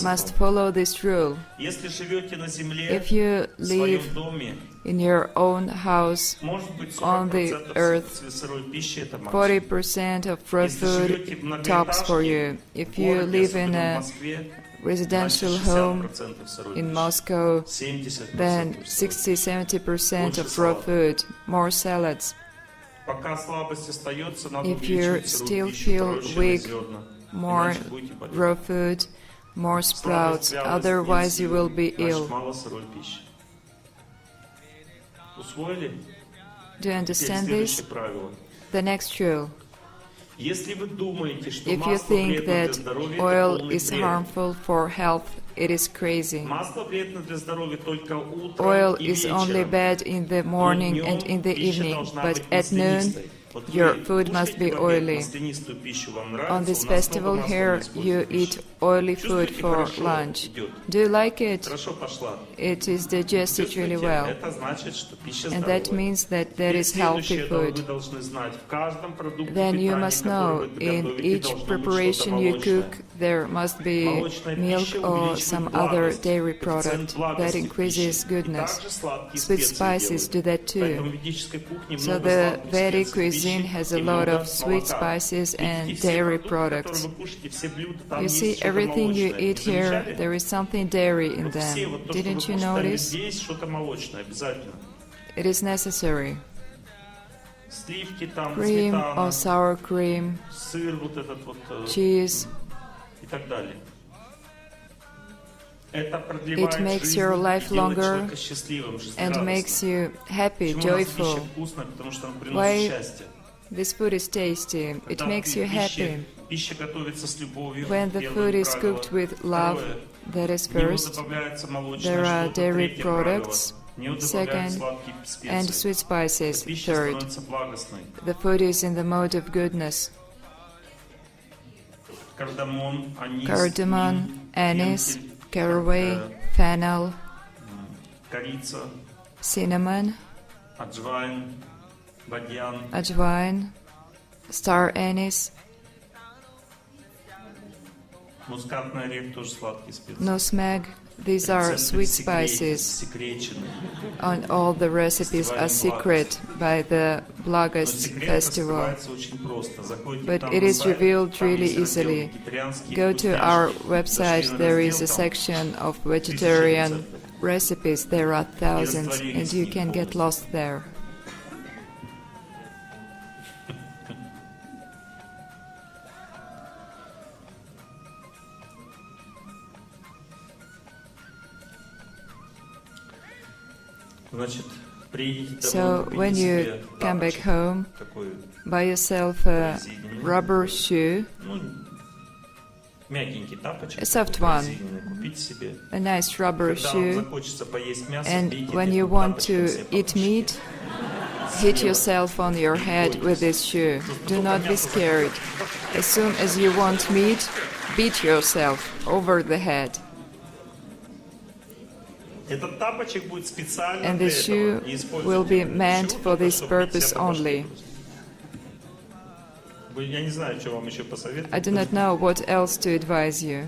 must follow this rule. If you live in your own house, on the earth, 40% of raw food tops for you. If you live in a residential home in Moscow, then 60-70% of raw food, more salads. If you still feel weak, more raw food, more sprouts, otherwise you will be ill. Do you understand this? The next rule. If you think that oil is harmful for health, it is crazy. Oil is only bad in the morning and in the evening, but at noon your food must be oily. On this festival here, you eat oily food for lunch. Do you like it? It is digested really well. And that means that there is healthy food. Then you must know, in each preparation you cook, there must be milk or some other dairy product that increases goodness. Sweet spices do that too. So the Vedic cuisine has a lot of sweet spices and dairy products. You see, everything you eat here, there is something dairy in them. Didn't you notice? It is necessary. Cream or sour cream, cheese. It makes your life longer and makes you happy, joyful. Why this food is tasty? It makes you happy. When the food is cooked with love, that is first. There are dairy products, second, and sweet spices, third. The food is in the mode of goodness. Cardamom, anise, caraway, fennel, cinnamon, ajwain, star anise, nutmeg. These are sweet spices. And all the recipes are secret by the Благость festival. But it is revealed really easily. Go to our website, there is a section of vegetarian recipes. There are thousands, and you can get lost there. So when you come back home, buy yourself a rubber shoe, a soft one, a nice rubber shoe, and when you want to eat meat, hit yourself on your head with this shoe. Do not be scared. As soon as you want meat, beat yourself over the head. And the shoe will be meant for this purpose only. I do not know what else to advise you.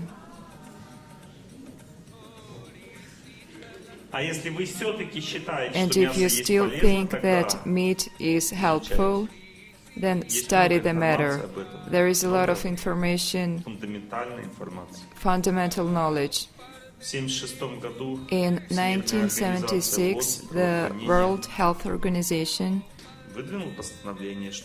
And if you still think that meat is helpful, then study the matter. There is a lot of information, fundamental knowledge. In 1976, the World Health Organization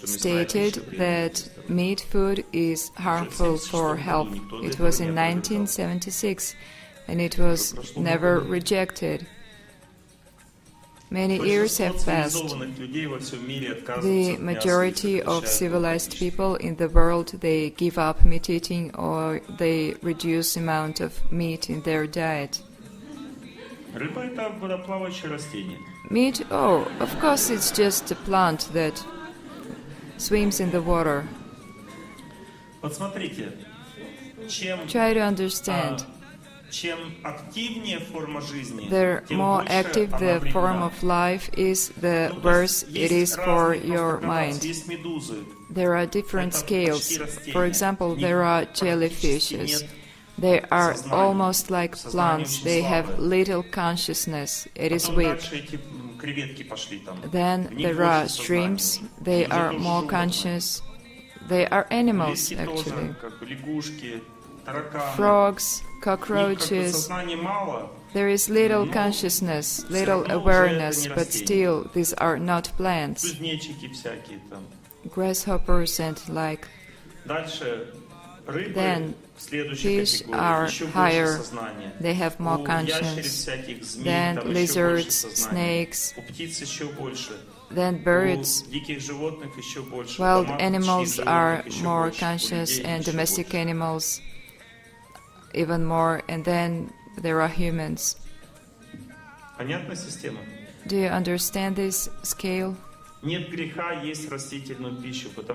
stated that meat food is harmful for health. It was in 1976, and it was never rejected. Many years have passed. The majority of civilized people in the world, they give up meat eating or they reduce the amount of meat in their diet. Meat, oh, of course it's just a plant that swims in the water. Try to understand. The more active the form of life is, the worse it is for your mind. There are different scales. For example, there are jellyfishes. They are almost like plants. They have little consciousness. It is weak. Then there are shrimps. They are more conscious. They are animals, actually. Frogs, cockroaches. There is little consciousness, little awareness, but still these are not plants. Grasshoppers and like. Then fish are higher, they have more conscience. Then lizards, snakes. Then birds. Wild animals are more conscious, and domestic animals even more, and then there are humans. Do you understand this scale?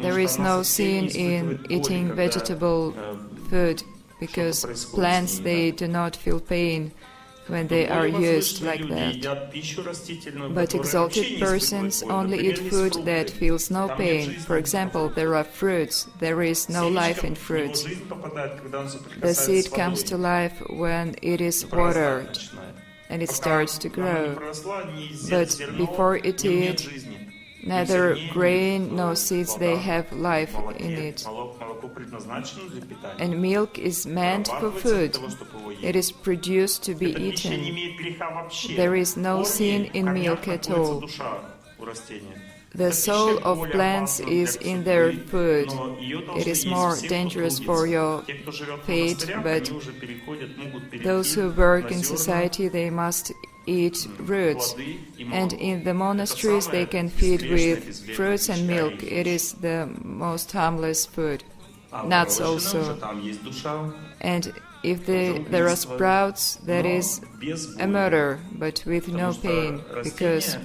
There is no sin in eating vegetable food, because plants, they do not feel pain when they are used like that. But exalted persons only eat food that feels no pain. For example, there are fruits. There is no life in fruits. The seed comes to life when it is watered and it starts to grow. But before it is, neither grain nor seeds, they have life in it. And milk is meant for food. It is produced to be eaten. There is no sin in milk at all. The soul of plants is in their food. It is more dangerous for your fate, but those who work in society, they must eat roots. And in the monasteries, they can feed with fruits and milk. It is the most harmless food. Nuts also. And if there are sprouts, that is a murder, but with no pain, because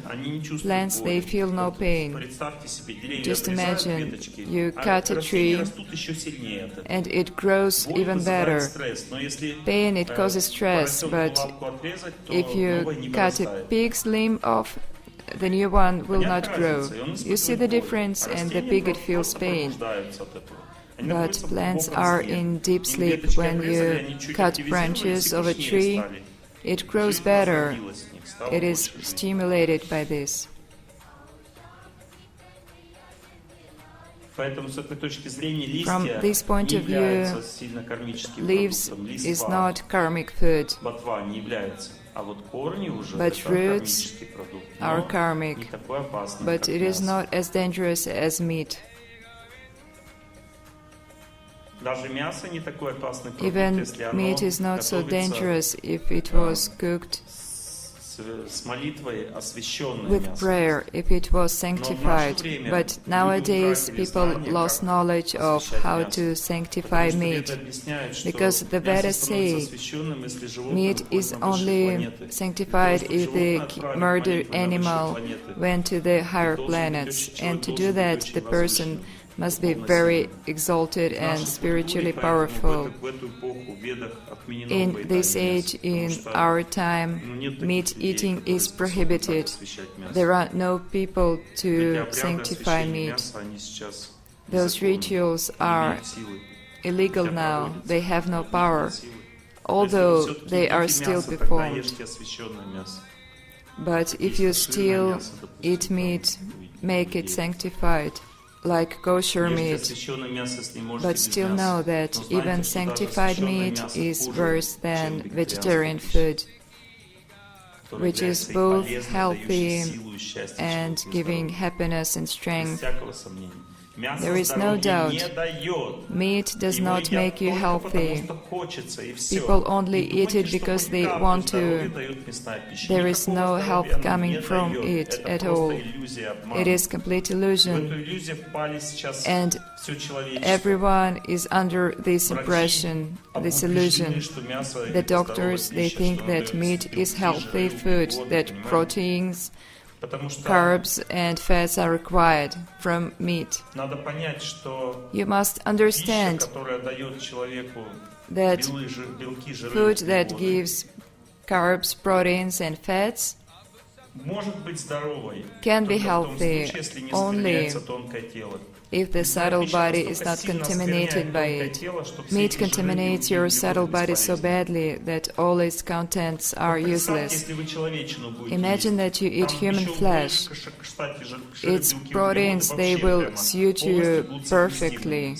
plants, they feel no pain. Just imagine, you cut a tree and it grows even better. Pain, it causes stress, but if you cut a pig's limb off, the new one will not grow. You see the difference, and the pig, it feels pain. But plants are in deep sleep. When you cut branches of a tree, it grows better. It is stimulated by this. From this point of view, leaves is not karmic food, but roots are karmic, but it is not as dangerous as meat. Even meat is not so dangerous if it was cooked with prayer, if it was sanctified. But nowadays people lost knowledge of how to sanctify meat, because the Vedas say meat is only sanctified if the murdered animal went to the higher planets, and to do that the person must be very exalted and spiritually powerful. In this age, in our time, meat eating is prohibited. There are no people to sanctify meat. Those rituals are illegal now. They have no power, although they are still performed. But if you still eat meat, make it sanctified, like kosher meat. But still know that even sanctified meat is worse than vegetarian food, which is both healthy and giving happiness and strength. There is no doubt, meat does not make you healthy. People only eat it because they want to. There is no health coming from it at all. It is complete illusion. And everyone is under this impression, this illusion. The doctors, they think that meat is healthy food, that proteins, carbs and fats are required from meat. You must understand that food that gives carbs, proteins and fats can be healthy only if the subtle body is not contaminated by it. Meat contaminates your subtle body so badly that all its contents are useless. Imagine that you eat human flesh. Its proteins, they will suit you perfectly.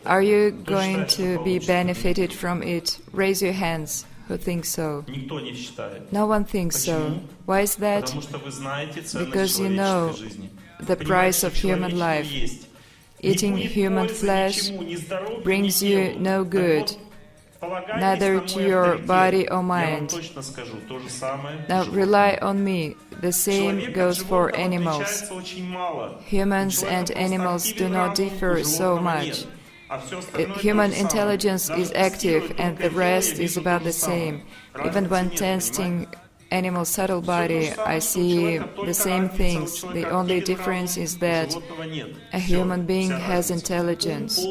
Are you going to be benefited from it? Raise your hands. Who thinks so? No one thinks so. Why is that? Because you know the price of human life. Eating human flesh brings you no good, neither to your body or mind. Now rely on me. The same goes for animals. Humans and animals do not differ so much. Human intelligence is active and the rest is about the same. Even when testing animal subtle body, I see the same things. The only difference is that a human being has intelligence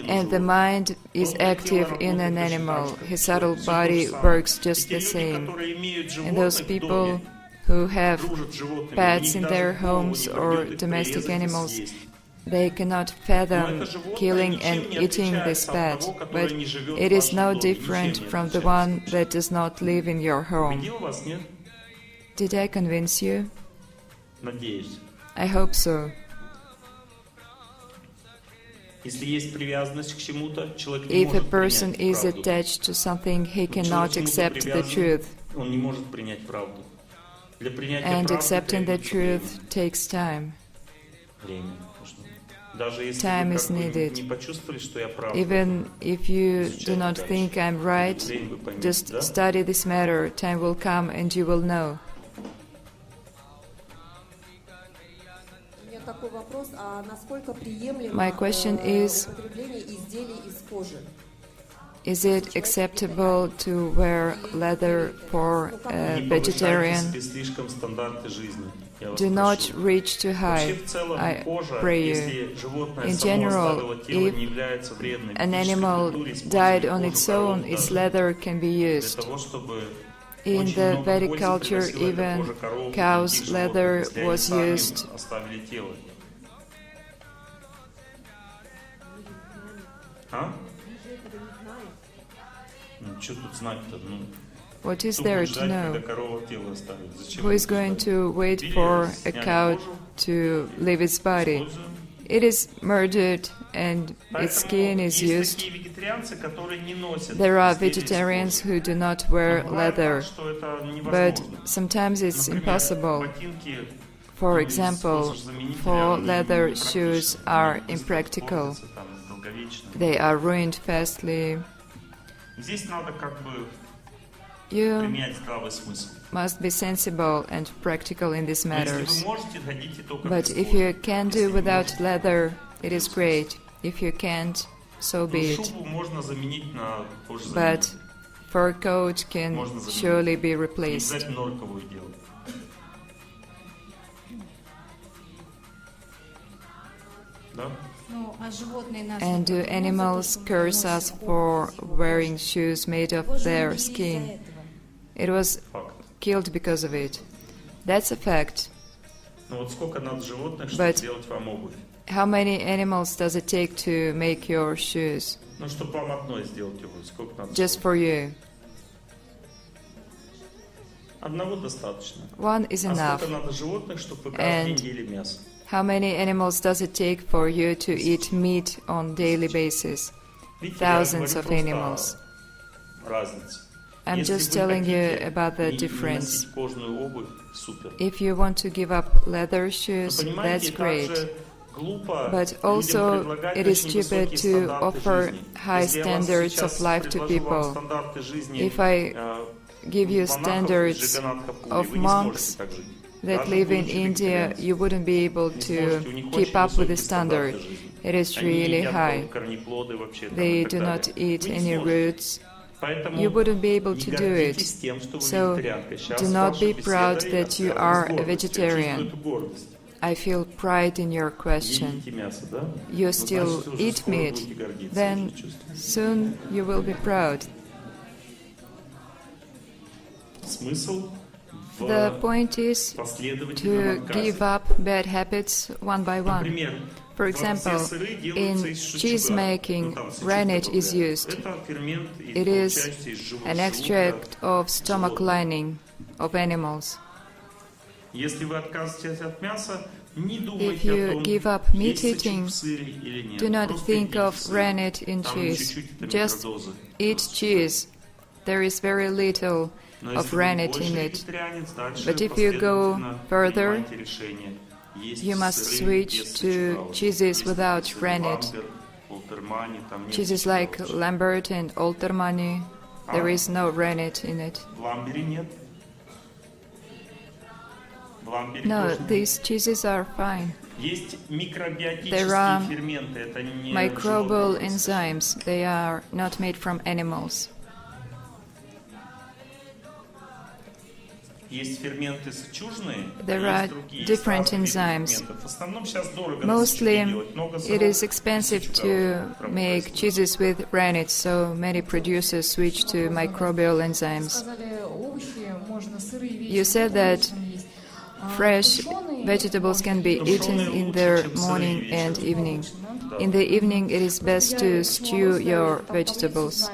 and the mind is active in an animal. His subtle body works just the same. And those people who have pets in their homes or domestic animals, they cannot fathom killing and eating this pet, but it is no different from the one that does not live in your home. Did I convince you? I hope so. If a person is attached to something, he cannot accept the truth. And accepting the truth takes time. Time is needed. Even if you do not think I'm right, just study this matter. Time will come and you will know. My question is it acceptable to wear leather for a vegetarian? Do not reach too high, I pray you. In general, if an animal died on its own, its leather can be used. In the Vedic culture, even cow's leather was used. What is there to know? Who is going to wait for a cow to leave its body? It is murdered and its skin is used. There are vegetarians who do not wear leather, but sometimes it's impossible. For example, for leather shoes are impractical. They are ruined fastly. You must be sensible and practical in these matters. But if you can do without leather, it is great. If you can't, so be it. But fur coat can surely be replaced. And do animals curse us for wearing shoes made of their skin? It was killed because of it. That's a fact. But how many animals does it take to make your shoes? Just for you. One is enough. And how many animals does it take for you to eat meat on daily basis? Thousands of animals. I'm just telling you about the difference. If you want to give up leather shoes, that's great. But also, it is stupid to offer high standards of life to people. If I give you standards of monks that live in India, you wouldn't be able to keep up with the standard. It is really high. They do not eat any roots. You wouldn't be able to do it. So do not be proud that you are a vegetarian. I feel pride in your question. You still eat meat, then soon you will be proud. The point is to give up bad habits one by one. For example, in cheese making, rennet is used. It is an extract of stomach lining of animals. If you give up meat eating, do not think of rennet in cheese. Just eat cheese. There is very little of rennet in it. But if you go further, you must switch to cheeses without rennet. Cheeses like Lambert and Oltermanni, there is no rennet in it. No, these cheeses are fine. There are microbial enzymes. They are not made from animals. There are different enzymes. Mostly, it is expensive to make cheeses with rennet, so many producers switch to microbial enzymes. You said that fresh vegetables can be eaten in the morning and evening. In the evening, it is best to stew your vegetables.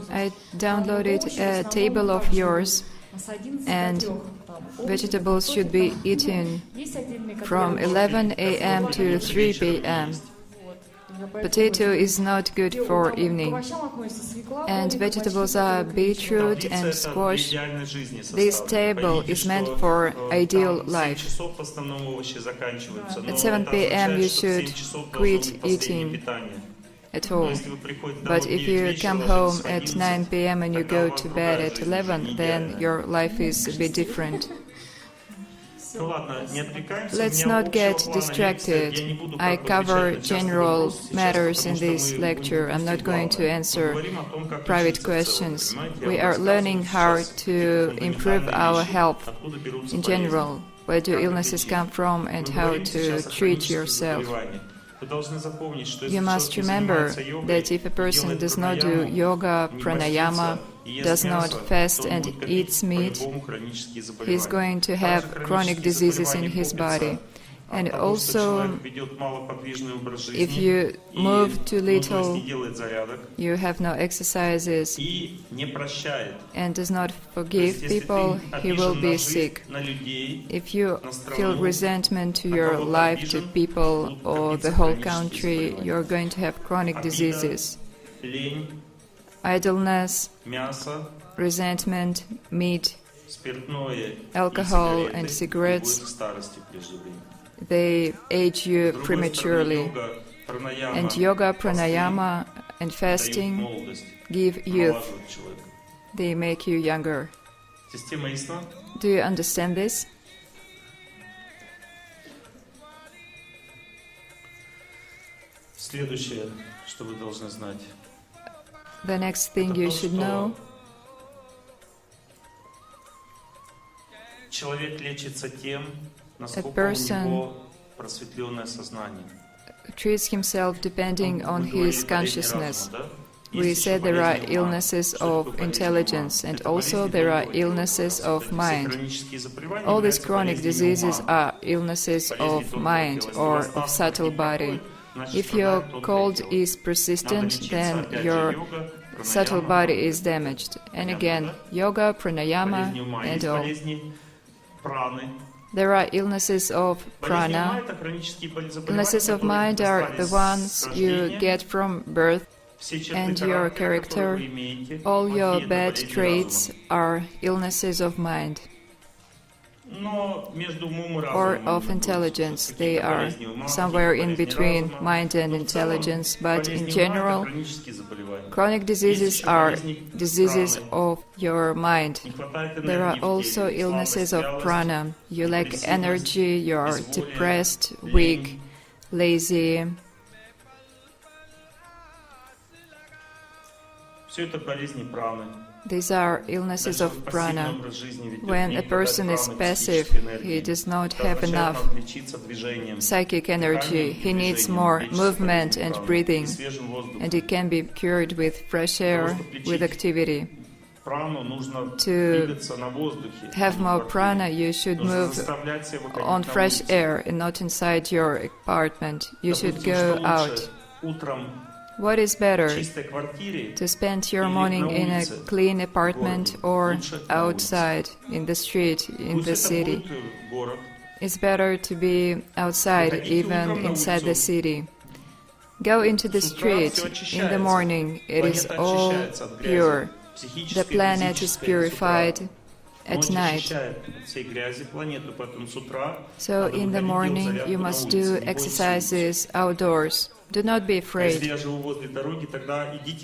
I downloaded a table of yours, and vegetables should be eaten from 11 a.m. to 3 p.m. Potato is not good for evening. And vegetables are beetroot and squash. This table is meant for ideal life. At 7 p.m. you should quit eating at all. But if you come home at 9 p.m. and you go to bed at 11, then your life is a bit different. Let's not get distracted. I cover general matters in this lecture. I'm not going to answer private questions. We are learning how to improve our health in general. Where do illnesses come from and how to treat yourself? You must remember that if a person does not do yoga, pranayama, does not fast and eats meat, he is going to have chronic diseases in his body. And also, if you move too little, you have no exercises, and does not forgive people, he will be sick. If you feel resentment to your life, to people, or the whole country, you're going to have chronic diseases. Idleness, resentment, meat, alcohol, and cigarettes, they age you prematurely. And yoga, pranayama, and fasting give youth. They make you younger. Do you understand this? The next thing you should know, a person treats himself depending on his consciousness. We said there are illnesses of intelligence and also there are illnesses of mind. All these chronic diseases are illnesses of mind or of subtle body. If your cold is persistent, then your subtle body is damaged. And again, yoga, pranayama, and all. There are illnesses of prana. Illnesses of mind are the ones you get from birth and your character. All your bad traits are illnesses of mind or of intelligence. They are somewhere in between mind and intelligence, but in general, chronic diseases are diseases of your mind. There are also illnesses of prana. You lack energy, you are depressed, weak, lazy. These are illnesses of prana. When a person is passive, he does not have enough psychic energy. He needs more movement and breathing, and it can be cured with fresh air, with activity. To have more prana, you should move on fresh air and not inside your apartment. You should go out. What is better, to spend your morning in a clean apartment or outside, in the street, in the city? It's better to be outside, even inside the city. Go into the street in the morning, it is all pure. The planet is purified at night. So in the morning you must do exercises outdoors. Do not be afraid.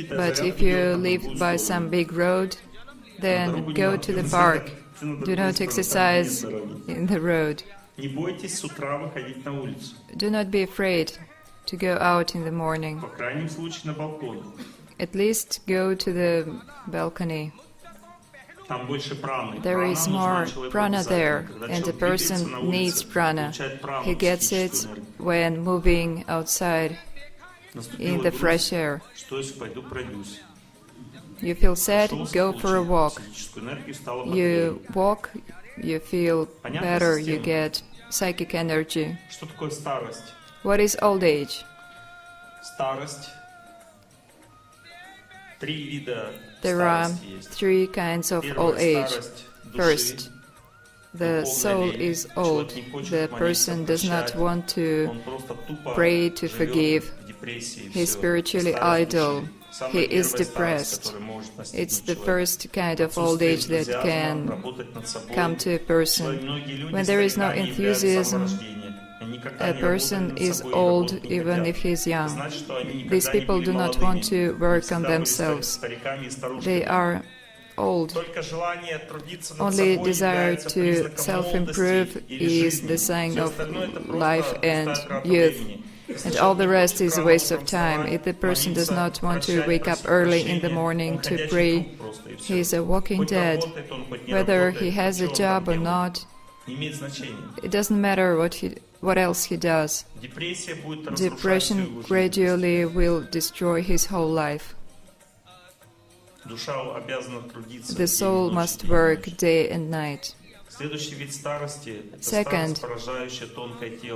But if you live by some big road, then go to the park. Do not exercise in the road. Do not be afraid to go out in the morning. At least go to the balcony. There is more prana there, and a person needs prana. He gets it when moving outside in the fresh air. You feel sad? Go for a walk. You walk, you feel better, you get psychic energy. What is old age? There are three kinds of old age. First, the soul is old. The person does not want to pray to forgive. He is spiritually idle. He is depressed. It's the first kind of old age that can come to a person. When there is no enthusiasm, a person is old even if he is young. These people do not want to work on themselves. They are old. Only desire to self-improve is the sign of life and youth. And all the rest is a waste of time. If the person does not want to wake up early in the morning to pray, he is a walking dead. Whether he has a job or not, it doesn't matter what else he does. Depression gradually will destroy his whole life. The soul must work day and night. Second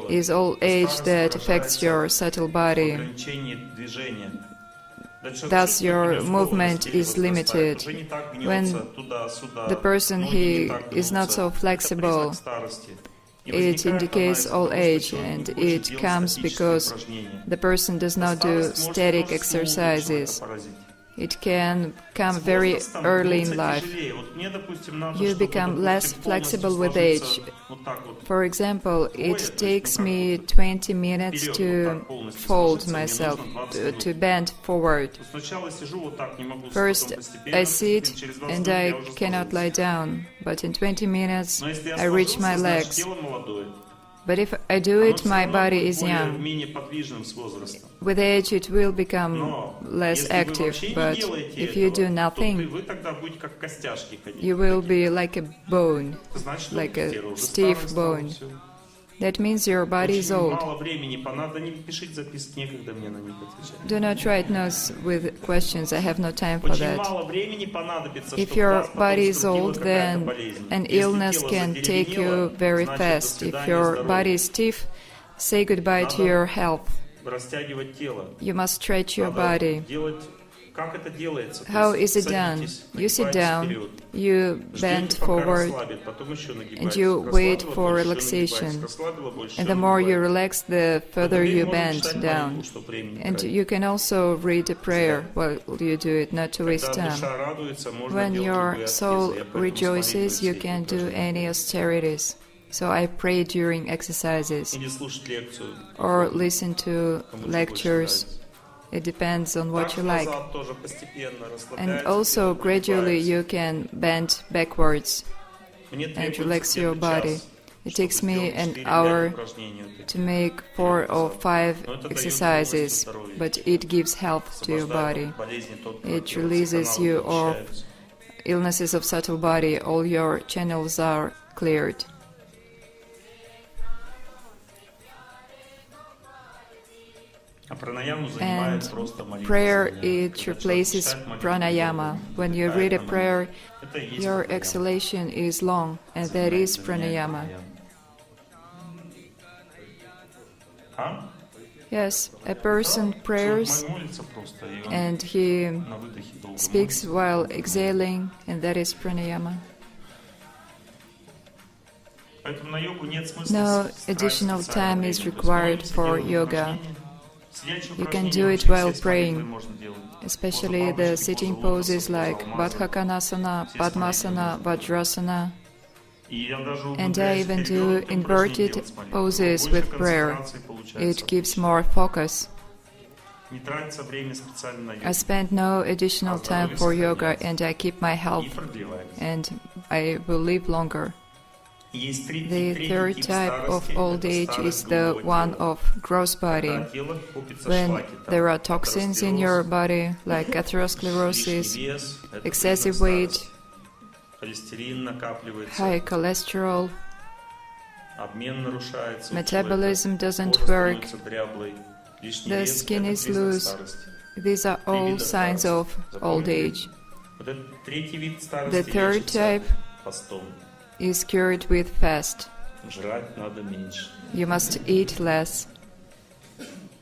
is old age that affects your subtle body. Thus your movement is limited. When the person he is not so flexible, it indicates old age, and it comes because the person does not do static exercises. It can come very early in life. You become less flexible with age. For example, it takes me 20 minutes to fold myself, to bend forward. First, I sit and I cannot lie down, but in 20 minutes I reach my legs. But if I do it, my body is young. With age, it will become less active, but if you do nothing, you will be like a bone, like a stiff bone. That means your body is old. Do not write notes with questions, I have no time for that. If your body is old, then an illness can take you very fast. If your body is stiff, say goodbye to your health. You must stretch your body. How is it done? You sit down, you bend forward, and you wait for relaxation. And the more you relax, the further you bend down. And you can also read a prayer while you do it, not to waste time. When your soul rejoices, you can do any austerities. So I pray during exercises or listen to lectures. It depends on what you like. And also gradually you can bend backwards and relax your body. It takes me an hour to make 4 or 5 exercises, but it gives health to your body. It releases you of illnesses of subtle body. All your channels are cleared. And prayer, it replaces pranayama. When you read a prayer, your exhalation is long, and that is pranayama. Yes, a person prays and he speaks while exhaling, and that is pranayama. No additional time is required for yoga. You can do it while praying, especially the sitting poses like Vadhakanasana, Padmasana, Vajrasana. And I even do inverted poses with prayer. It gives more focus. I spend no additional time for yoga, and I keep my health, and I will live longer. The third type of old age is the one of gross body. When there are toxins in your body, like atherosclerosis, excessive weight, high cholesterol, metabolism doesn't work, the skin is loose, these are all signs of old age. The third type is cured with fast. You must eat less.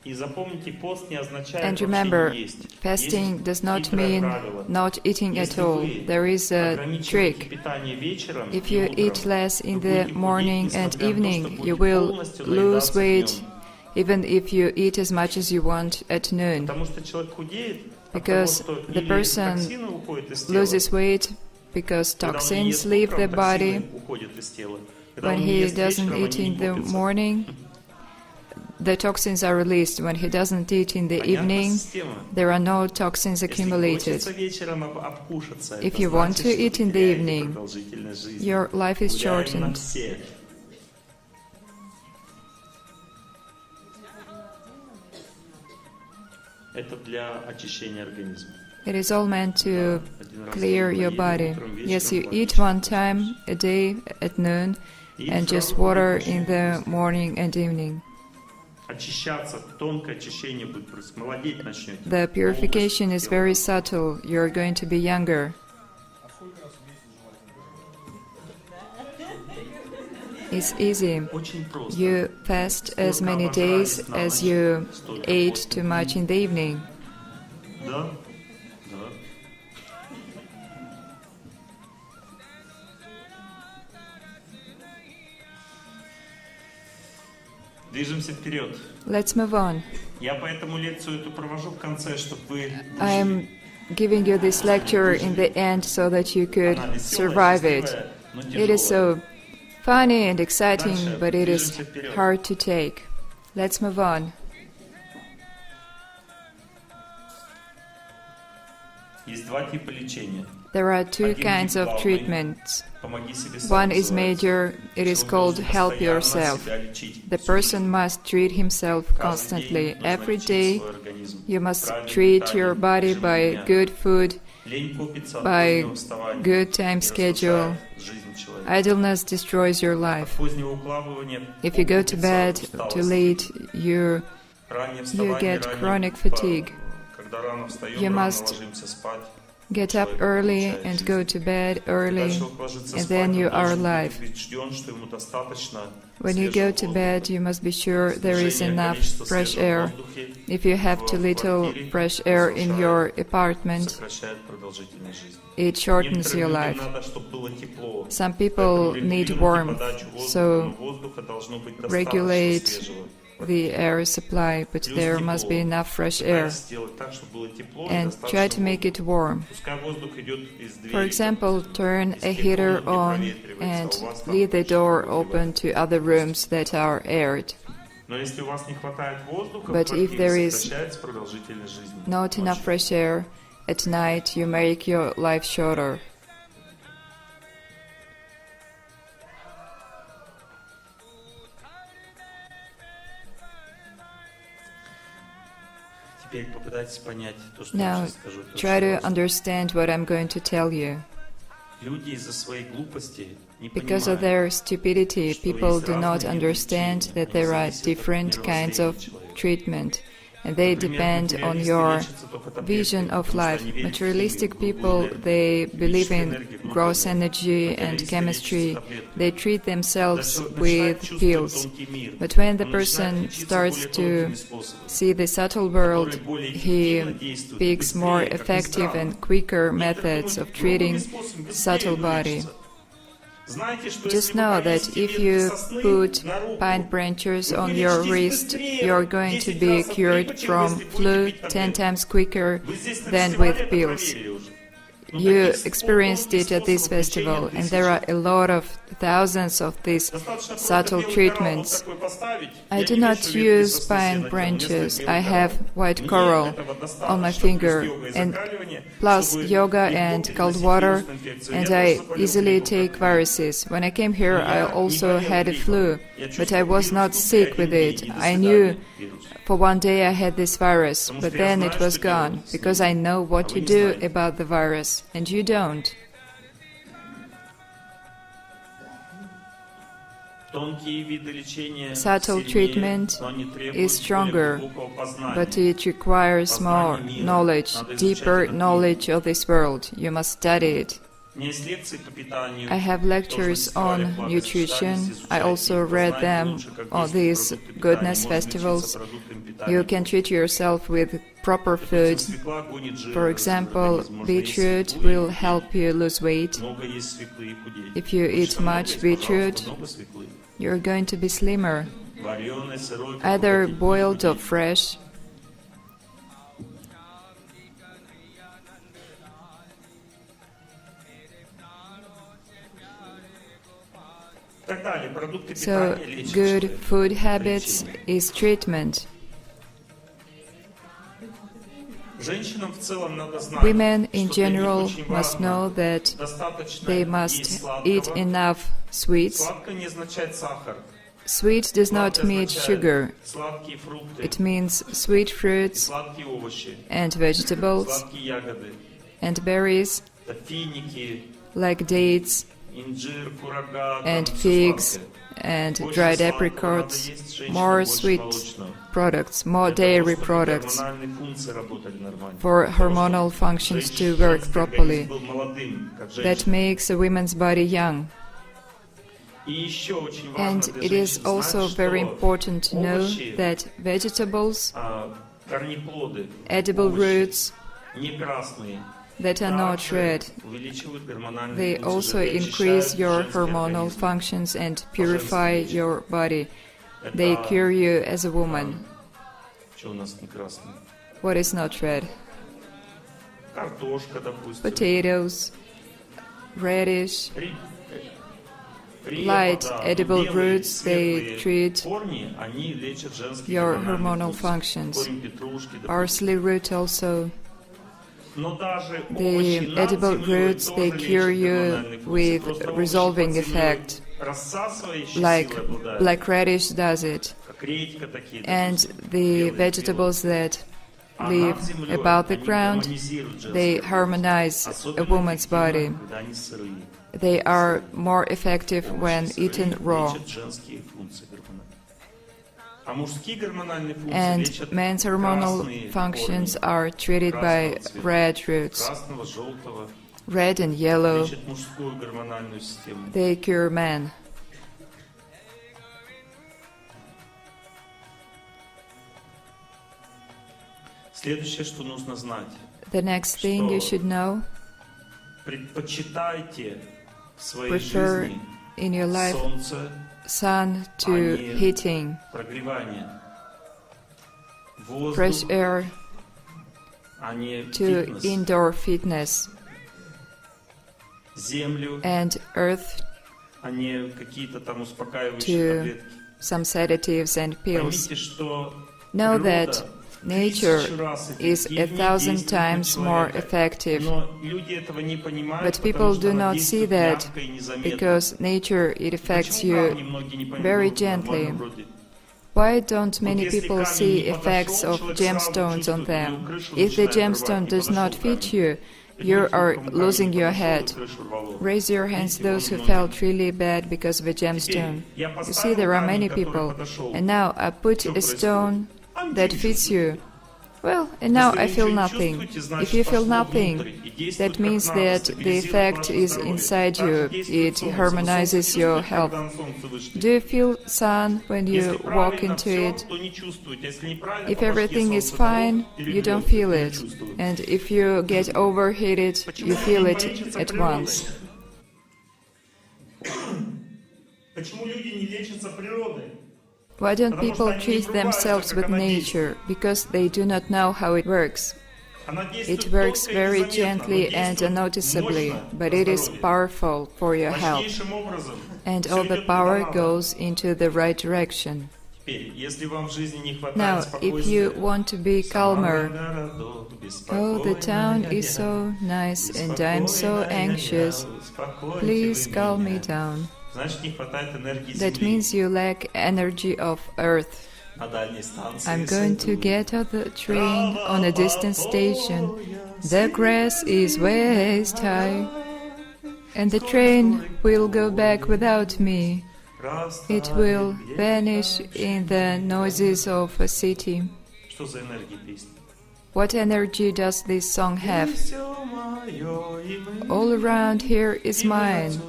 И запомните, пост не означает And вообще remember, не есть. fasting Есть does not хитрое mean правило. not eating at Если all. вы There is a ограничиваете trick. питание вечером If и you утром, eat less in вы the будете morning худеть, and несмотря на то, что evening, you будете will полностью lose наедаться weight днем. even if you eat as much as you want at noon. Потому что человек худеет от того, Because что the или person токсины уходят из тела, loses weight because когда он не toxins ест leave утром, the body. токсины уходят из тела. Когда When он не he ест doesn't вечером, eat они in не the копятся. morning, the toxins are released. When he doesn't eat in the Понятна evening, система? there are no toxins Если accumulated. хочется вечером обкушаться, If это you want значит, to что eat вы in the теряете evening, продолжительность жизни. your life is Гуляем на shortened. всех. Это для очищения организма. It is all meant to Один раз clear your поели, body. утром, Yes, you вечером eat поели. one time a day at noon И and сразу just water будет in the morning and evening. очищаться, тонкое очищение будет происходить. Молодеть начнете. The purification is very subtle. You're going to be younger. It's easy. Очень просто. You fast as many days as you ate too much in the evening. Да? Да. Движемся вперед. Let's move on. Я поэтому лекцию эту провожу в конце, чтобы вы I'm giving you this lecture in the end so that you could survive it. It is so funny and exciting, but it is hard to take. Let's move on. Есть два типа лечения. There are two kinds of treatments. Помоги себе сам One is называется. major, it is Человек called должен help постоянно yourself. себя лечить. The person must treat himself Каждый constantly. день нужно Every лечить day свой организм. you must Правильным treat питанием, your body режимом by дня. good food, Лень копится от by позднего вставания good time и schedule. разрушает жизнь человека. Idleness destroys your От life. позднего укладывания If you go to копится bed усталость. too late, you Раннее вставание, get раннее chronic спа- fatigue. Когда рано встаем, You рано must ложимся спать. get up early and go to bed early, and then you are alive. When you go to bed, you must be sure there is enough fresh air. If you have too little fresh air in your apartment, it shortens your life. Some people need warmth, so regulate the air supply, but there must be enough fresh air, and try to make it warm. For example, turn a heater on and leave the door open to other rooms that are aired. But if there is not enough fresh air, at night you make your life shorter. Now, try to understand what I'm going to tell you. Because of their stupidity, people do not understand that there are different kinds of treatment, and they depend on your vision of life. Materialistic people, they believe in gross energy and chemistry. They treat themselves with pills. But when the person starts to see the subtle world, he picks more effective and quicker methods of treating subtle body. Just know that if you put pine branches on your wrist, you're going to be cured from flu 10 times quicker than with pills. You experienced it at this festival, and there are a lot of thousands of these subtle treatments. I do not use pine branches. I have white coral on my finger, and plus yoga and cold water, and I easily take viruses. When I came here, I also had a flu, but I was not sick with it. I knew for one day I had this virus, but then it was gone, because I know what to do about the virus, and you don't. Subtle treatment is stronger, but it requires more knowledge, deeper knowledge of this world. You must study it. I have lectures on nutrition. I also read them on these goodness festivals. You can treat yourself with proper food. For example, beetroot will help you lose weight. If you eat much beetroot, you're going to be slimmer, either boiled or fresh. So, good food habits is treatment. Women in general must know that they must eat enough sweets. Sweet does not mean sugar. It means sweet fruits and vegetables and berries like dates and figs and dried apricots, more sweet products, more dairy products for hormonal functions to work properly. That makes a woman's body young. And it is also very important to know that vegetables, edible roots that are not red, they also increase your hormonal functions and purify your body. They cure you as a woman. What is not red? Potatoes, radish, light edible roots, they treat your hormonal functions. Parsley root also. The edible roots, they cure you with resolving effect, like black radish does it. And the vegetables that live above the ground, they harmonize a woman's body. They are more effective when eaten raw. And men's hormonal functions are treated by red roots. Red and yellow, they cure men. The next thing you should know, prefer in your life sun to heating, fresh air to indoor fitness, and earth to some sedatives and pills. Know that nature is 1,000 times more effective, but people do not see that because nature, it affects you very gently. Why don't many people see effects of gemstones on them? If the gemstone does not fit you, you are losing your head. Raise your hands those who felt really bad because of a gemstone. You see, there are many people. And now I put a stone that fits you. Well, and now I feel nothing. If you feel nothing, that means that the effect is inside you. It harmonizes your health. Do you feel sun when you walk into it? If everything is fine, you don't feel it. And if you get overheated, you feel it at once. Why don't people treat themselves with nature? Because they do not know how it works. It works very gently and unnoticeably, but it is powerful for your health. And all the power goes into the right direction. Now, if you want to be calmer, oh, the town is so nice and I'm so anxious, please calm me down. That means you lack energy of earth. I'm going to get on the train on a distant station. The grass is waist high, and the train will go back without me. It will vanish in the noises of a city. What energy does this song have? All around here is mine,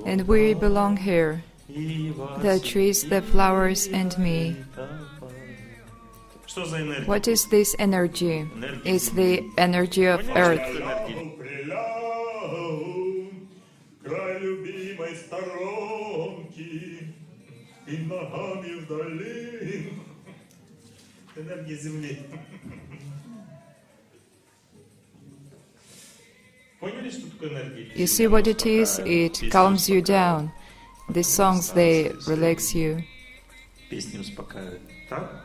and we belong here, the trees, the flowers, and me. Что за энергия? What is this energy? It's the energy of earth. Край любимой сторонки и ногами вдали. Энергия Земли. Поняли, что такое энергия? You see what it is? It calms you down. These songs, they relax you. Песни успокаивают. Так?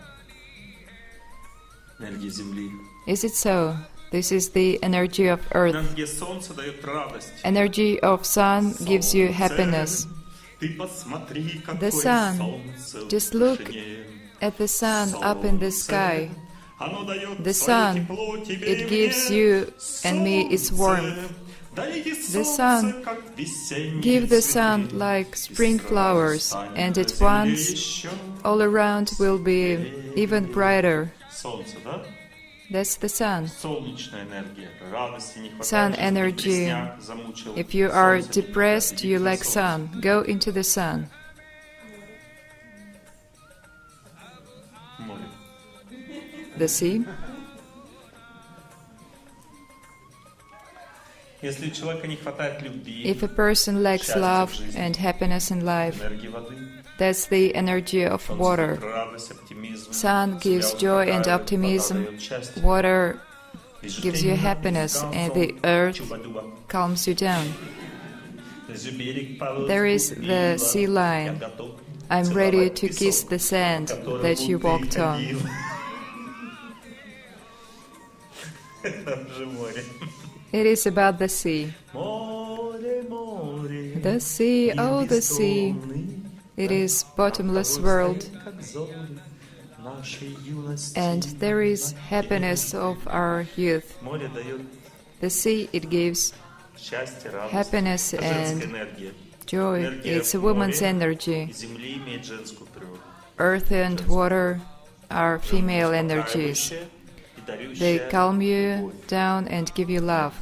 Энергия Земли. Is it so? This is the energy of earth. Энергия Солнца дает радость. Energy of sun gives you happiness. Ты посмотри, The какое sun, солнце just look в вышине. at the sun up in the sky. Оно дает The свое sun, тепло тебе it и gives мне. you and me its warmth. Дайте The солнце, sun, как весенние give the sun цветы. like spring flowers, and at once all around will be even brighter. Солнце, да? That's the sun. Солнечная энергия. Радости не хватает. Sun жизни, energy. депресняк замучил. If you are Солнце. depressed, you Идите на like солнце. sun. Go into the sun. Море. The sea. Если у человека не хватает любви, If a person lacks love and happiness in life, энергии воды, that's the energy of солнце water. дает радость, оптимизм, Sun gives себя joy and успокаивает, optimism. вода дает счастье. Water Лишь gives you ты happiness, не and the концом, earth чуба-дуба. calms you down. Лежи берег по There is the sea line. Я готов I'm ready целовать to kiss песок, the sand которым that you будто и walked on. ходил. Это уже море. It is about the sea. Море, море, The sea, oh the sea. бездонный, It is bottomless world, как зоры нашей юности. and there is happiness of our youth. Море дает The sea, it gives счастье, радость. happiness Это женская and энергия. joy. It's a woman's energy. И земли имеет женскую природу. Earth and water are female energies. Успокаивающая и They дарющая calm you любовь. down and give you love.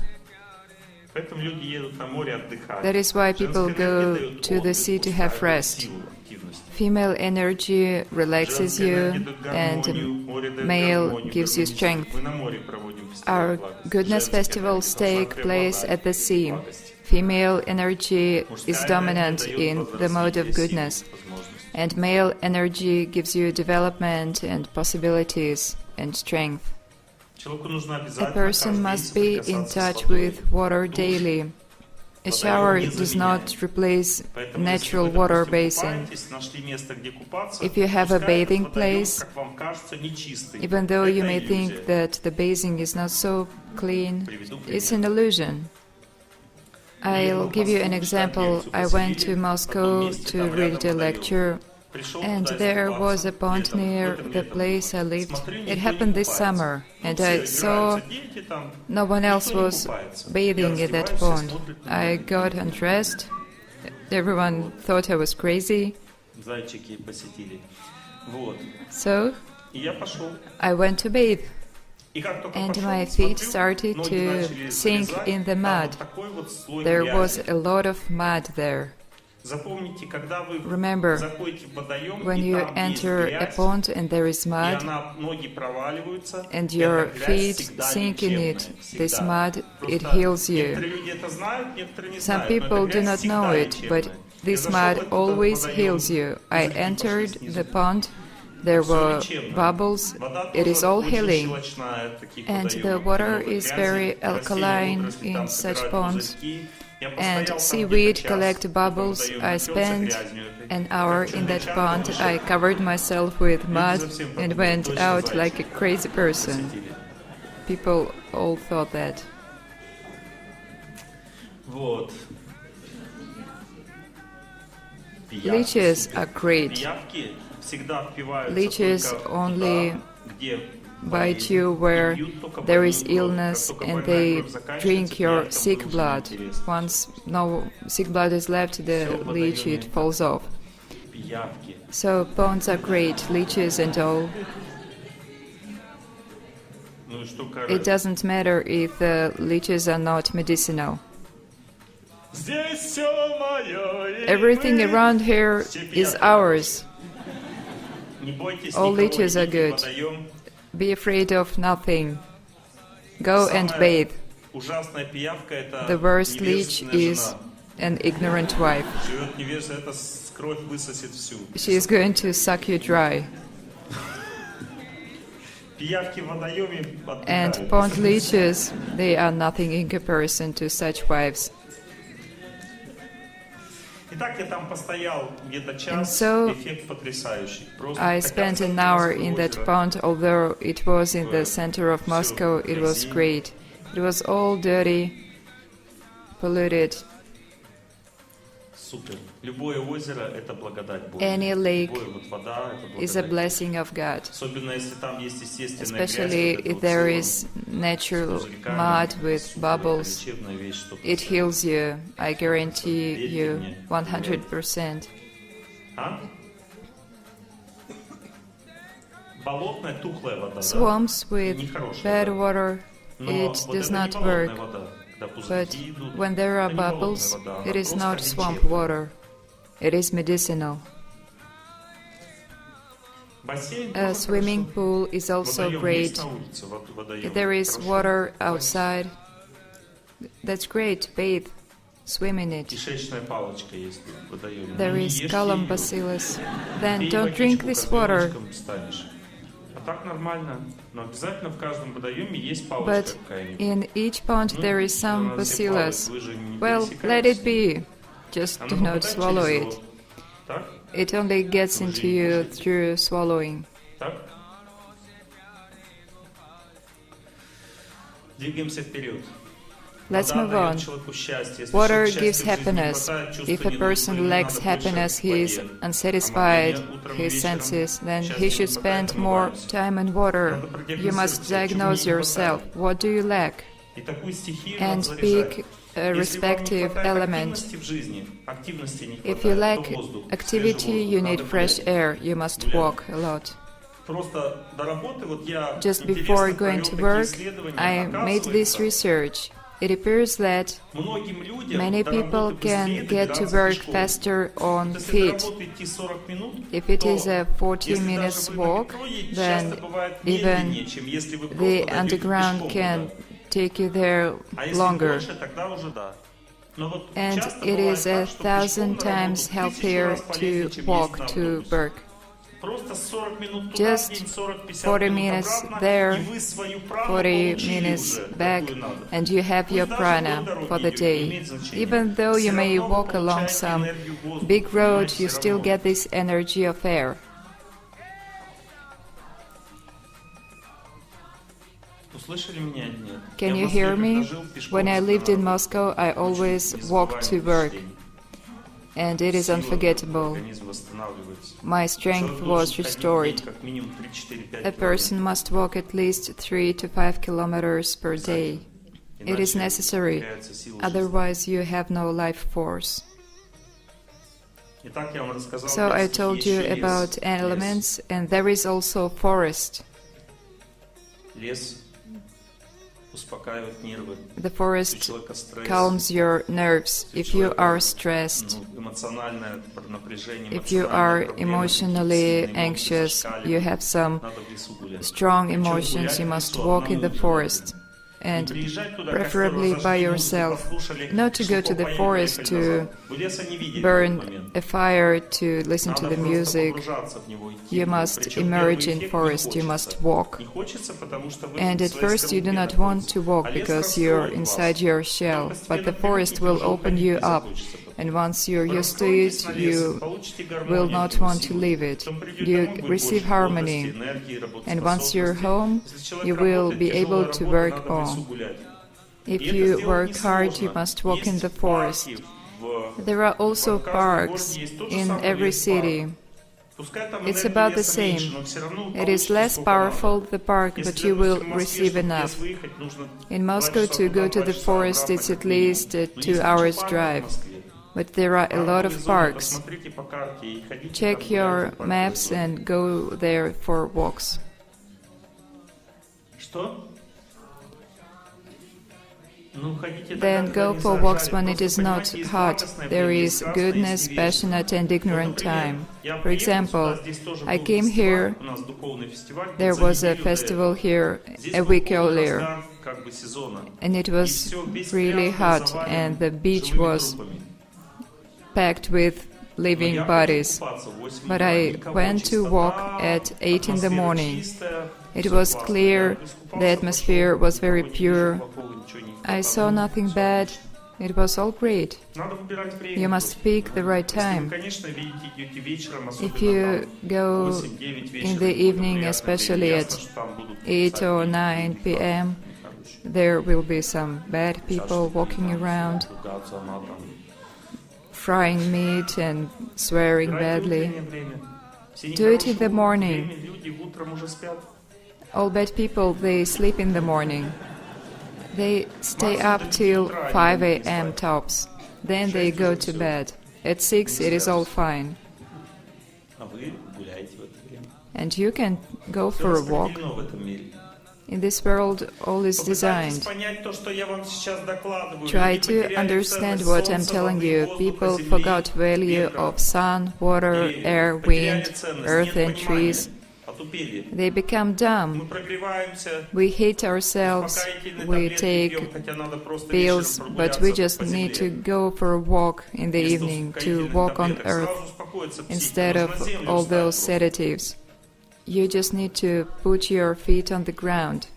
Поэтому люди едут на море отдыхать. That is why people Женская go энергия дает to the отдых, sea to have устраивает rest. силу, активность. Female energy relaxes Женская you, энергия дает гармонию, and море дает male гармонию, gives you гармонию. strength. Мы на море проводим фестиваль Our благости. goodness Женская festivals энергия take должна place преобладать at the sea. благости. Female energy is Мужская dominant энергия in дает the mode of возрастание, goodness, силу, возможности. and male energy gives you development and possibilities and strength. Человеку нужно A обязательно person каждый must день be in соприкасаться с touch водой. with water daily. A shower does not replace Поэтому, natural если вы, water допустим, basin. купаетесь, нашли место, где купаться, If you have a пускай этот bathing водоем, place, как вам кажется, нечистый. Even though you Это may иллюзия. think that the bathing is not so clean, Приведу it's пример. an illusion. I'll give you an example. I went to Moscow to read a lecture, Пришел and туда there искупаться, was a pond летом, near в этом the летом. place I lived. Смотрю, It никто не happened this купается. summer, Ну, and все I saw играются, дети там, no one else никто не was купается. bathing Я in that раздеваюсь, все pond. смотрят на I меня. got undressed. Everyone thought I was crazy, Зайчики посетили. Вот. so И я пошел. I went to bathe. И как только And пошел, my feet смотрю, started ноги to начали sink залезать, in the там mud. вот такой вот слой There was грязи. a lot of mud there. Запомните, когда вы Remember, заходите в водоем, When и you там есть enter a грязь, pond and there is и mud, она, ноги проваливаются, and эта your грязь feet всегда sink in лечебная, it, всегда. this mud, it Просто heals you. некоторые люди это знают, некоторые не Some знают, но people эта do грязь not всегда know it, but лечебная. this Я зашел в mud этот always водоем, heals you. I языки пошли entered снизу. the pond, there were bubbles, Вода it is тоже all очень healing. щелочная в таких And водоемах. the water Много is грязи, very растения, alkaline водоросли in там such собирают ponds. мозаики. Я And постоял там seaweed где-то час, collect пока bubbles. водоем I напился spent грязью этой. an hour Как in that чудачок pond. вышел. I covered myself with mud and went out like a crazy person. Посетили. People all thought that. Вот. Leeches are great. Пиявки всегда впиваются Leeches только only туда, где bite болезнь, you where и бьют только there больную is кровь. illness, Как только and больная they кровь заканчивается, drink your пиявкам sick уже blood. неинтересно. Once no sick blood is left, the leech, it falls off. Пиявки. So ponds are great, leeches and all. Ну и что It doesn't matter if the leeches are not medicinal. Здесь все мое, и Everything мы around here все is пиявки. ours. Не бойтесь All никого, leeches are идите в good. водоем, Be afraid of nothing. Go and bathe. Ужасная пиявка — это The worst leech невежественная is жена. an ignorant wife. Живет невежа, это кровь высосет всю. She is going to suck you dry. Пиявки в водоеме And отдыхают. pond leeches, they are nothing in comparison to such wives. Итак, я там постоял где-то час, so, эффект потрясающий. Просто I хотя spent an бы hour Московское in that озеро. pond, although it was in the center of Moscow, it was great. It was all dirty, polluted. Супер. Любое озеро — это благодать Божья. Any lake Любое вот вода — это is a благодать. blessing of God. Особенно если там есть естественная Especially грязь, вот if это there вот is natural пузырьками. mud with Супер, bubbles. это лечебная вещь, 100%. It heals you, I guarantee you, 100%. А? Болотная, тухлая вода, Swamps да? with Нехорошая bad вода. water, Но it вот does это not не болотная work. вода, когда But пузырьки идут. when there are Это не болотная bubbles, вода, она it is просто not swamp лечебная. water. It is medicinal. Бассейн A тоже swimming хорошо. pool is also Водоем great. есть на улице, водоем. There is Хорошо. water outside. That's great. Bathe. Swim in it. Кишечная палочка есть в водоеме. There Ну, не is ешьте column её. bacillus. Then Пей don't drink водичку, this как water. ребеночком станешь. А так нормально. Но обязательно в каждом водоеме есть But палочка какая-нибудь. in each pond Ну, there is если some она все плавает, bacillus. вы же не Well, let пересекаетесь. it be. Just Она do not попадает swallow через it. рот. Так? It only gets Вы же into не you кушаете. through swallowing. Так? Двигаемся вперед. Let's Вода move дает on. человеку счастье. Если Water человеку gives счастья в жизни не happiness. хватает, чувства If a не person удовлетворены, lacks надо больше happiness, he is в воде. unsatisfied, А мы his вечером senses, then счастья he не should хватает, spend more умываемся. time in water. Надо You продиагностировать must себя, чего diagnose не yourself. хватает. What do you lack? И такую стихию And надо заряжать. pick a Если вам не respective хватает element. активности в жизни, активности не If you хватает, lack то воздух, activity, свежий you воздух, need надо fresh гулять. air. You must walk a lot. Просто до работы вот я Just интересно before going провел to такие work, исследования. I made this Оказывается, research. It appears that многим людям many до people работы can быстрее get to добираться work пешком. faster on Если до feet. работы идти 40 минут, If it то is a 40 если minutes даже вы на walk, метро едете, then часто бывает even медленнее, чем если вы просто the дойдете underground пешком can туда. take you there А если longer. больше, тогда уже да. Но вот And часто it бывает is так, a что thousand пешком на работу times в 1000 healthier раз полезнее, to чем walk ездить на to автобусе. work. Просто 40 минут туда, Just в день 40-50 40 минут minutes обратно, there, и вы свою прану 40 получили minutes уже, back, какую надо. and you have your Пусть даже prana вдоль for дороги the идете, не day. имеет значения. Even though you Всё may равно вы walk along получаете some энергию воздуха, big road, понимаете, you всё still равно. get this energy of air. Услышали меня или нет? Can Я you в Москве, hear me? когда жил, пешком When I lived in всегда Moscow, I always очень walked to work, впечатление. and it is Сила unforgettable. организма восстанавливается. My strength was 40 должен ходить в restored. день как минимум 3-4-5 A person must walk at least 3 to 5 kilometers per day. It is Иначе necessary, теряется сила жизни. otherwise you have no life force. Итак, я вам рассказал So про I стихи, told you еще about лес. elements, and there is also forest. Лес успокаивает нервы. The Если у forest человека стресс, calms your nerves if you are stressed. ну, эмоциональное напряжение, If you эмоциональные are проблемы, emotionally сильные эмоции anxious, зашкаливают, you have some надо в лесу гулять. strong Причем emotions, гулять you в must лесу walk in одному the не forest. надо. And Не приезжать туда, preferably костер by разожгли, yourself. музыку послушали, Not to go to the поели, forest поехали to назад. Вы леса не видели в этот burn момент. a fire to listen to Надо the просто music. погружаться в него, идти You в него. must Причем emerge первый in эффект forest, не you хочется. must walk. Не хочется, потому что вы And в at своей first you do скорлупе not want находитесь. to walk А лес because you're расстроит вас. inside your shell, Он but the постепенно forest will привыкнет, open уже you ходить не up, захочется потом. and once you're Вы used to it, раскроетесь на лес, you получите will гармонию, not силу. want to leave it. Потом придете You домой, будет receive больше harmony, бодрости, энергии, and once you're работоспособности. home, Если человек you will работает, be able тяжелая to работа, work надо в лесу on. гулять. If И это you сделать work hard, you несложно. must walk in Есть the forest. парки в There are also каждом parks городе есть тот же in самый every лес-парк. city. Пускай там It's энергии about the леса меньше, same. но все равно It is получится less сколько надо. powerful, the park, Если, but you will допустим, в Москве, receive чтобы в enough. лес выехать, нужно In 2 Moscow, часа to туда, go to 2 the часа forest, обратно, it's как at минимум. least Но 2 есть hours куча парков в drive. Москве. But there are a lot of Парковые зоны, parks. посмотрите по карте и ходите Check там, your гуляйте в парковой maps зоне. and go there for walks. Что? then go for walks when it is not hot. There is goodness, passionate and ignorant time. For example, I came here, there was a festival here a week earlier, and it was really hot, and the beach was packed with living bodies. But I went to walk at 8 in the morning. It was clear, the atmosphere was very pure. I saw nothing bad. It was all great. You must pick the right time. If you go in the evening, especially at 8 or 9 p.m., there will be some bad people walking around, frying meat and swearing badly. Do it in the morning. All bad people, they sleep in the morning. They stay up till 5 a.m. tops. Then they go to bed. At 6 it is all fine. And you can go for a walk. In this world, all is designed. Try to understand what I'm telling you. People forgot value of sun, water, air, wind, earth and trees. They become dumb. We hate ourselves, we take pills, but we just need to go for a walk in the evening, to walk on earth, instead of all those sedatives. You just need to put your feet on the ground.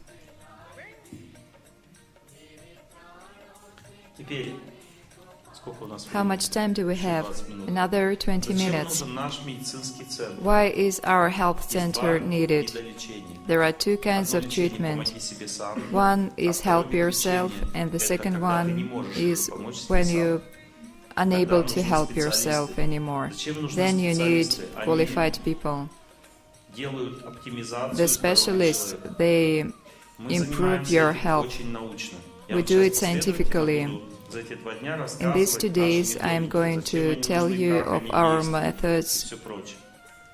How much time do we have? Another 20 minutes. Why is our health center needed? There are two kinds of treatment. One is help yourself, and the second one is when you're unable to help yourself anymore. Then you need qualified people. The specialists, they improve your health. We do it scientifically. In these 2 days, I am going to tell you of our methods,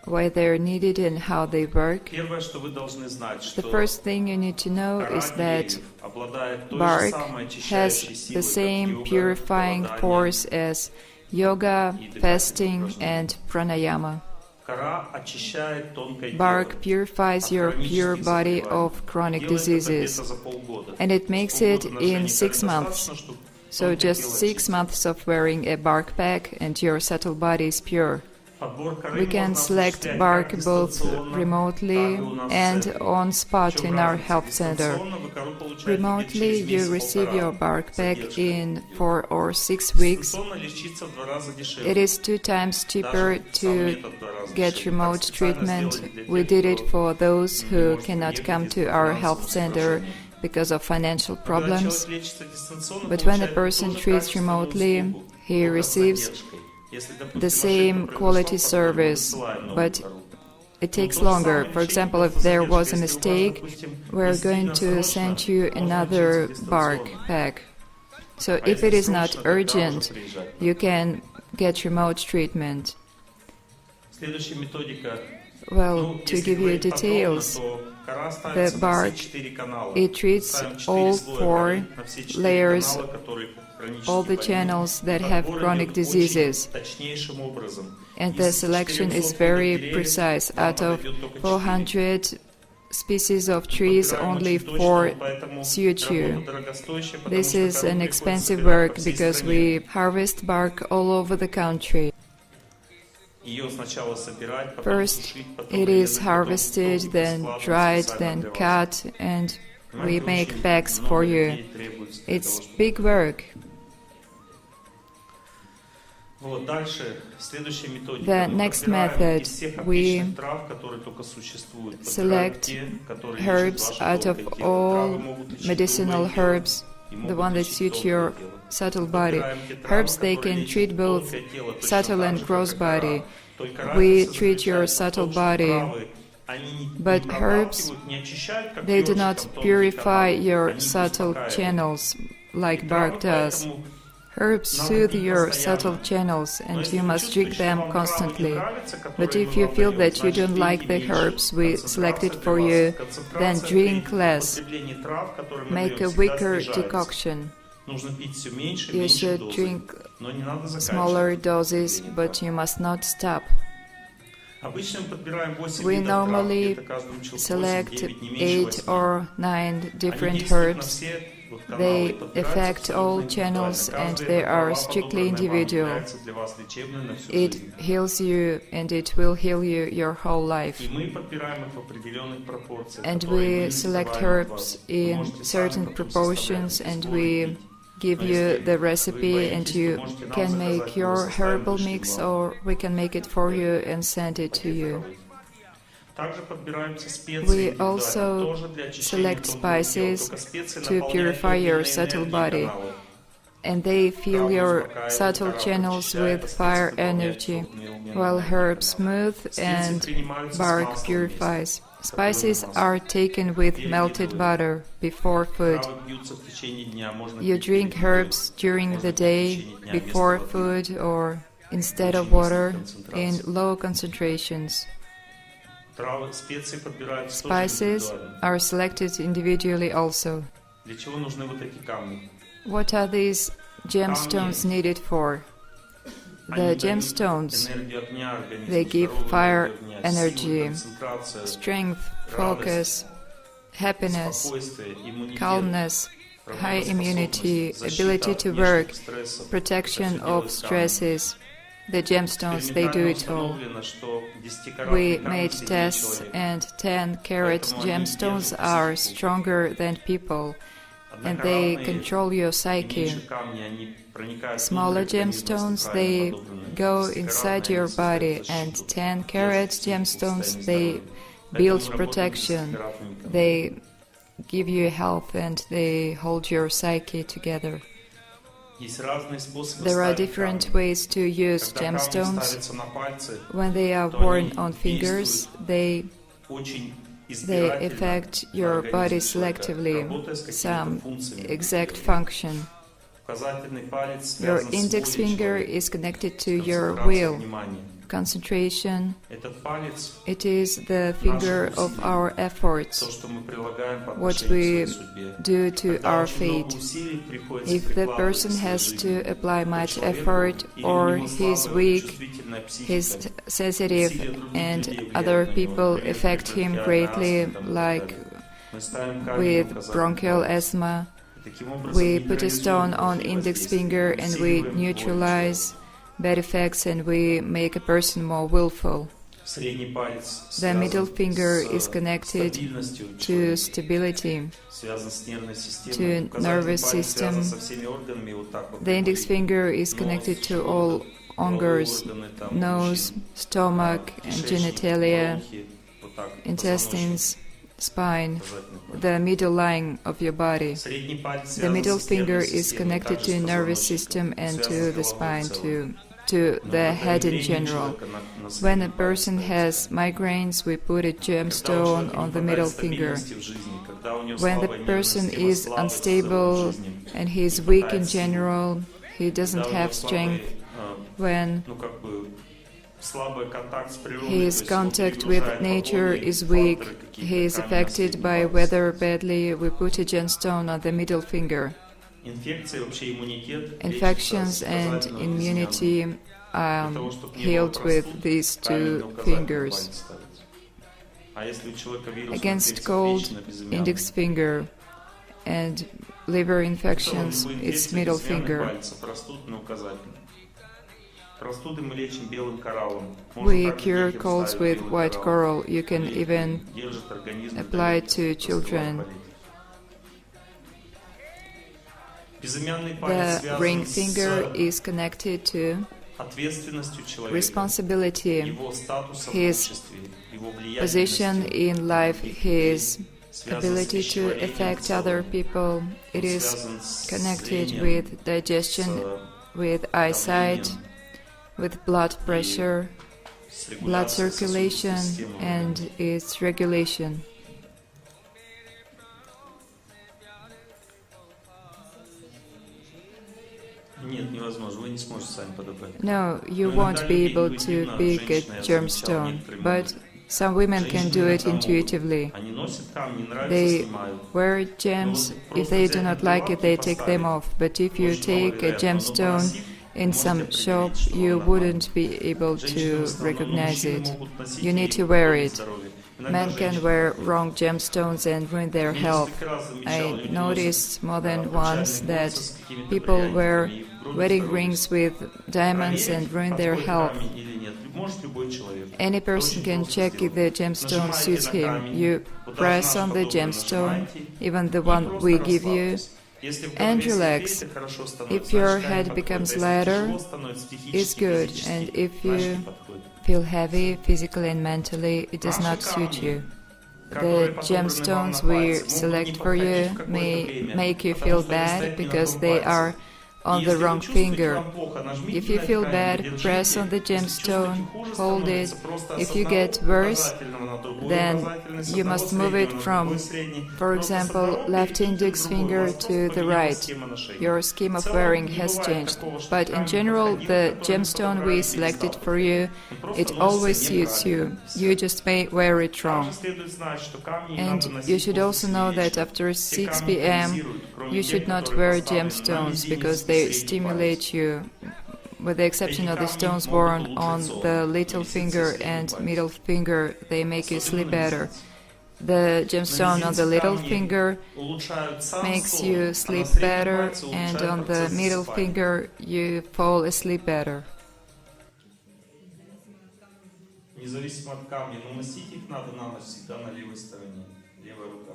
why they are needed and how they work. The first thing you need to know is that bark has the same purifying force as yoga, fasting and pranayama. Bark purifies your pure body of chronic diseases, and it makes it in 6 months. So just 6 months of wearing a bark pack and your subtle body is pure. We can select bark both remotely and on spot in our health center. Remotely, you receive your bark pack in 4 or 6 weeks. It is 2 times cheaper to get remote treatment. We did it for those who cannot come to our health center because of financial problems. But when a person treats remotely, he receives the same quality service, but it takes longer. For example, if there was a mistake, we're going to send you another bark pack. So if it is not urgent, you can get remote treatment. Well, to give you details, the bark, it treats all 4 layers, all the channels that have chronic diseases. And the selection is very precise. Out of 400 species of trees, only 4 suit you. This is an expensive work because we harvest bark all over the country. First, it is harvested, then dried, then cut, and we make packs for you. It's big work. The next method, we select herbs out of all medicinal herbs, the one that suits your subtle body. Herbs, they can treat both subtle and gross body. We treat your subtle body, but herbs, they do not purify your subtle channels like bark does. Herbs soothe your subtle channels and you must drink them constantly. But if you feel that you don't like the herbs we selected for you, then drink less. Make a weaker decoction. You should drink smaller doses, but you must not stop. We normally select 8 or 9 different herbs. They affect all channels and they are strictly individual. It heals you and it will heal you your whole life. And we select herbs in certain proportions and we give you the recipe and you can make your herbal mix or we can make it for you and send it to you. We also select spices to purify your subtle body, and they fill your subtle channels with fire energy, while herbs smooth and bark purifies. Spices are taken with melted butter before food. You drink herbs during the day, before food or instead of water, in low concentrations. Spices are selected individually also. What are these gemstones needed for? The gemstones, they give fire energy, strength, focus, happiness, calmness, high immunity, ability to work, protection of stresses. The gemstones, they do it all. We made tests and 10-carat gemstones are stronger than people and they control your psyche. Smaller gemstones, they go inside your body, and 10-carat gemstones, they build protection. They give you health and they hold your psyche together. There are different ways to use gemstones. When they are worn on fingers, they affect your body selectively, some exact function. Your index finger is connected to your will, concentration. It is the finger of our efforts, what we do to our fate. If the person has to apply much effort or he's weak, he's sensitive and other people affect him greatly, like with bronchial asthma, we put a stone on index finger and we neutralize bad effects and we make a person more willful. The middle finger is connected to stability, to nervous system. The index finger is connected to all organs, nose, stomach, and genitalia, intestines, spine, the middle line of your body. The middle finger is connected to the nervous system and to the spine, to the head in general. When a person has migraines, we put a gemstone on the middle finger. When the person is unstable and he is weak in general, he doesn't have strength, when his contact with nature is weak, he is affected by weather badly, we put a gemstone on the middle finger. Infections and immunity are healed with these two fingers. Against cold, index finger, and liver infections, it's middle finger. We cure colds with white coral. You can even apply it to children. The ring finger is connected to responsibility, his position in life, his ability to affect other people. It is connected with digestion, with eyesight, with blood pressure, blood circulation, and its regulation. No, you won't be able to pick a gemstone, but Some women can do it intuitively. They wear gems. If they do not like it, they take them off. But if you take a gemstone in some shop, you wouldn't be able to recognize it. You need to wear it. Men can wear wrong gemstones and ruin their health. I noticed more than once that people wear wedding rings with diamonds and ruin their health. Any person can check if the gemstone suits him. You press on the gemstone, even the one we give you, and relax. If your head becomes lighter, it's good, and if you feel heavy physically and mentally, it does not suit you. The gemstones we select for you may make you feel bad because they are on the wrong finger. If you feel bad, press on the gemstone, hold it. If you get worse, then you must move it from, for example, left index finger to the right. Your scheme of wearing has changed. But in general, the gemstone we selected for you, it always suits you. You just may wear it wrong. And you should also know that after 6 p.m. you should not wear gemstones because they stimulate you, with the exception of the stones worn on the little finger and middle finger. They make you sleep better. The gemstone on the little finger makes you sleep better, and on the middle finger you fall asleep better. Независимо от камня, но носить их надо на ночь всегда на левой стороне, левая рука.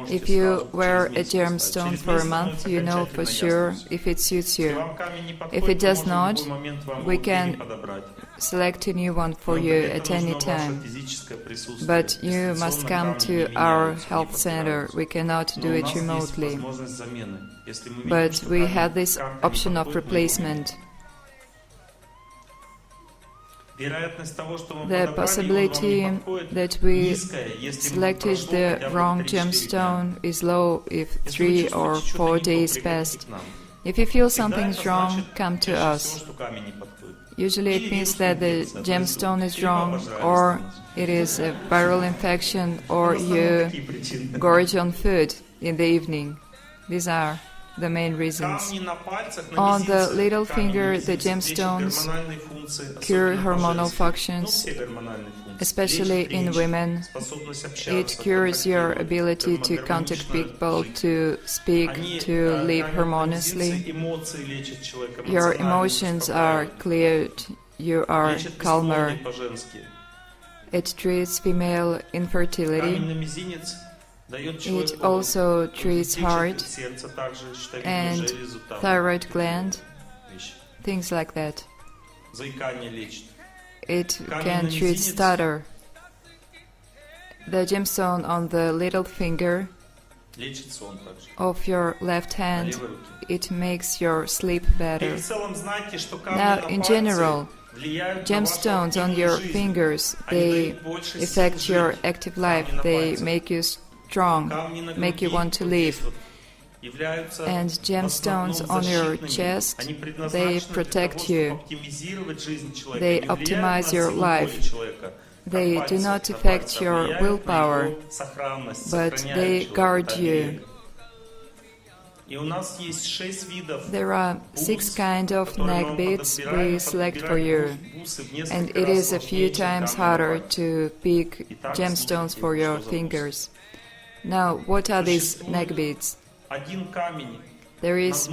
If you wear a gemstone for a month, you know for sure if it suits you. If it does not, we can select a new one for you at any time. But you must come to our health center. We cannot do it remotely. But we have this option of replacement. The possibility that we selected the wrong gemstone is low if 3 or 4 days passed. If you feel something's wrong, come to us. Usually it means that the gemstone is wrong, or it is a viral infection, or you gorge on food in the evening. These are the main reasons. On the little finger, the gemstones cure hormonal functions, especially in women. It cures your ability to contact people, to speak, to live harmoniously. Your emotions are cleared, you are calmer. It treats female infertility. It also treats heart and thyroid gland, things like that. It can treat stutter. The gemstone on the little finger of your left hand, it makes your sleep better. Now, in general, gemstones on your fingers, they affect your active life, they make you strong, make you want to live. And gemstones on your chest, they protect you. They optimize your life. They do not affect your willpower, but they guard you. There are 6 kinds of neck beads we select for you, and it is a few times harder to pick gemstones for your fingers. Now, what are these neck beads? There is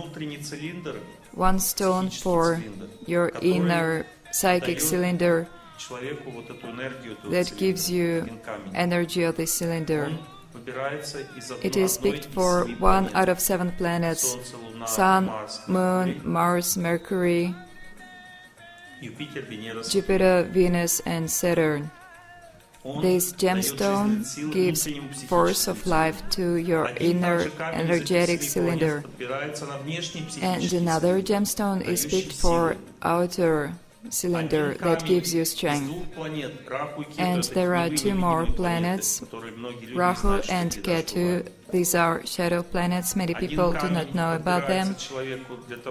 one stone for your inner psychic cylinder that gives you energy of the cylinder. It is picked for 1 out of 7 planets: Sun, Moon, Mars, Mercury, Jupiter, Venus, and Saturn. This gemstone gives force of life to your inner energetic cylinder. And another gemstone is picked for outer cylinder that gives you strength. And there are two more planets, Rahu and Ketu. These are shadow planets. Many people do not know about them.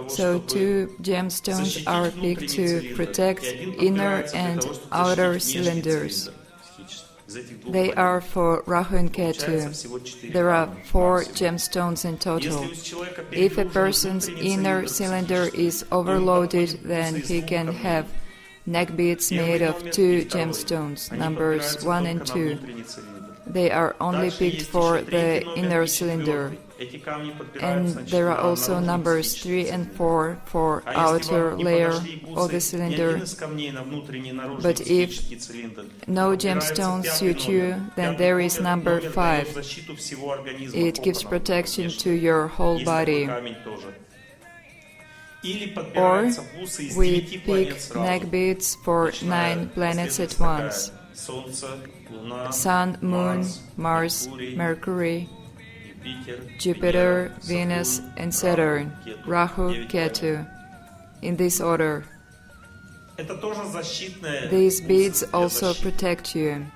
So two gemstones are picked to protect inner and outer cylinders. They are for Rahu and Ketu. There are 4 gemstones in total. If a person's inner cylinder is overloaded, then he can have neck beads made of 2 gemstones, numbers 1 and 2. They are only picked for the inner cylinder. And there are also numbers 3 and 4 for outer layer of the cylinder. But if no gemstones suit you, then there is number 5. It gives protection to your whole body. Or we pick neck beads for 9 planets at once: Sun, Moon, Mars, Mercury, Jupiter, Venus, and Saturn, Rahu, Ketu, in this order. These beads also protect you.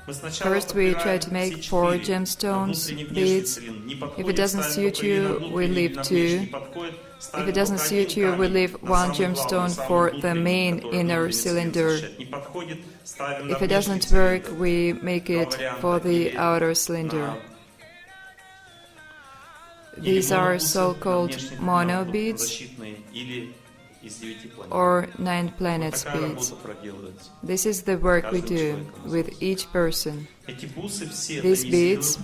First we try to make 4 gemstones beads. If it doesn't suit you, we leave 2. If it doesn't suit you, we leave 1 gemstone for the main inner cylinder. If it doesn't work, we make it for the outer cylinder. These are so-called mono beads or 9 planets beads. This is the work we do with each person. These beads,